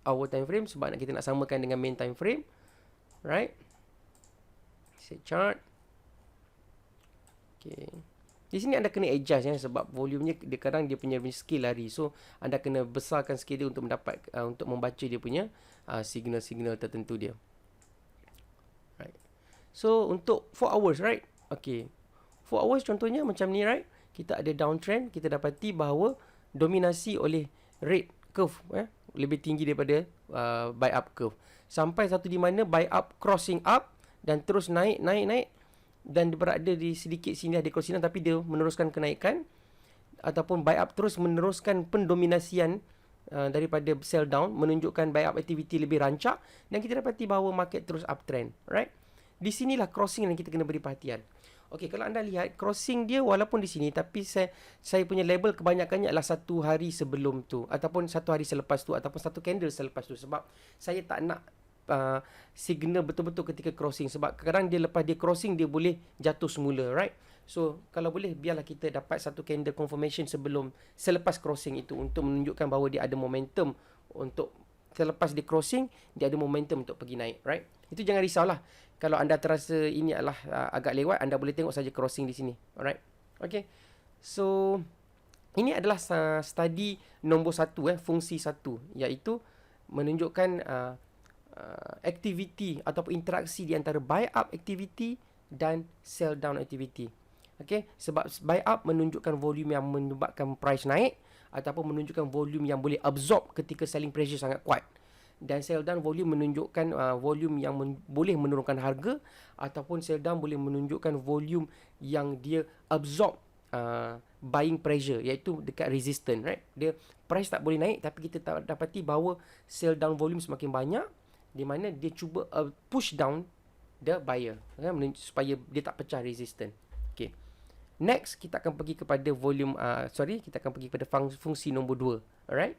hour time frame sebab kita nak samakan dengan main time frame. Right? Set chart. Okay. Di sini anda kena adjust, ya, sebab volumenya kadang dia punya scale lari. So anda kena besarkan scale dia untuk mendapat untuk membaca dia punya signal-signal tertentu dia. Right. So untuk 4 hours, right? Okay. 4 hours contohnya macam ni, right? Kita ada downtrend, kita dapati bahawa dominasi oleh rate curve, lebih tinggi daripada buy up curve. Sampai satu di mana buy up crossing up dan terus naik dan berada di sedikit sini ada crossing down, tapi dia meneruskan kenaikan, ataupun buy up terus meneruskan pendominasian daripada sell down, menunjukkan buy up activity lebih rancak, dan kita dapati bahawa market terus uptrend, right? Di sinilah crossing yang kita kena beri perhatian. Okey, kalau anda lihat crossing dia walaupun di sini, tapi saya punya label kebanyakannya adalah 1 hari sebelum tu, ataupun 1 hari selepas tu, ataupun 1 candle selepas tu, sebab saya tak nak signal betul-betul ketika crossing, sebab kadang dia lepas dia crossing dia boleh jatuh semula, right? So kalau boleh biarlah kita dapat 1 candle confirmation selepas crossing itu, untuk menunjukkan bahawa dia ada momentum untuk selepas dia crossing, dia ada momentum untuk pergi naik, right? Itu jangan risaulah. Kalau anda terasa ini adalah agak lewat, anda boleh tengok saja crossing di sini, alright? Okay. So ini adalah study nombor 1, fungsi 1, iaitu menunjukkan aktiviti ataupun interaksi di antara buy up activity dan sell down activity. Okey, sebab buy up menunjukkan volume yang menyebabkan price naik, ataupun menunjukkan volume yang boleh absorb ketika selling pressure sangat kuat. Dan sell down volume menunjukkan volume yang boleh menurunkan harga, ataupun sell down boleh menunjukkan volume yang dia absorb buying pressure, iaitu dekat resistance, right? Dia price tak boleh naik, tapi kita dapati bahawa sell down volume semakin banyak, di mana dia cuba push down the buyer, supaya dia tak pecah resistance. Okay. Next, kita akan pergi kepada volume, kita akan pergi kepada fungsi nombor 2. Alright?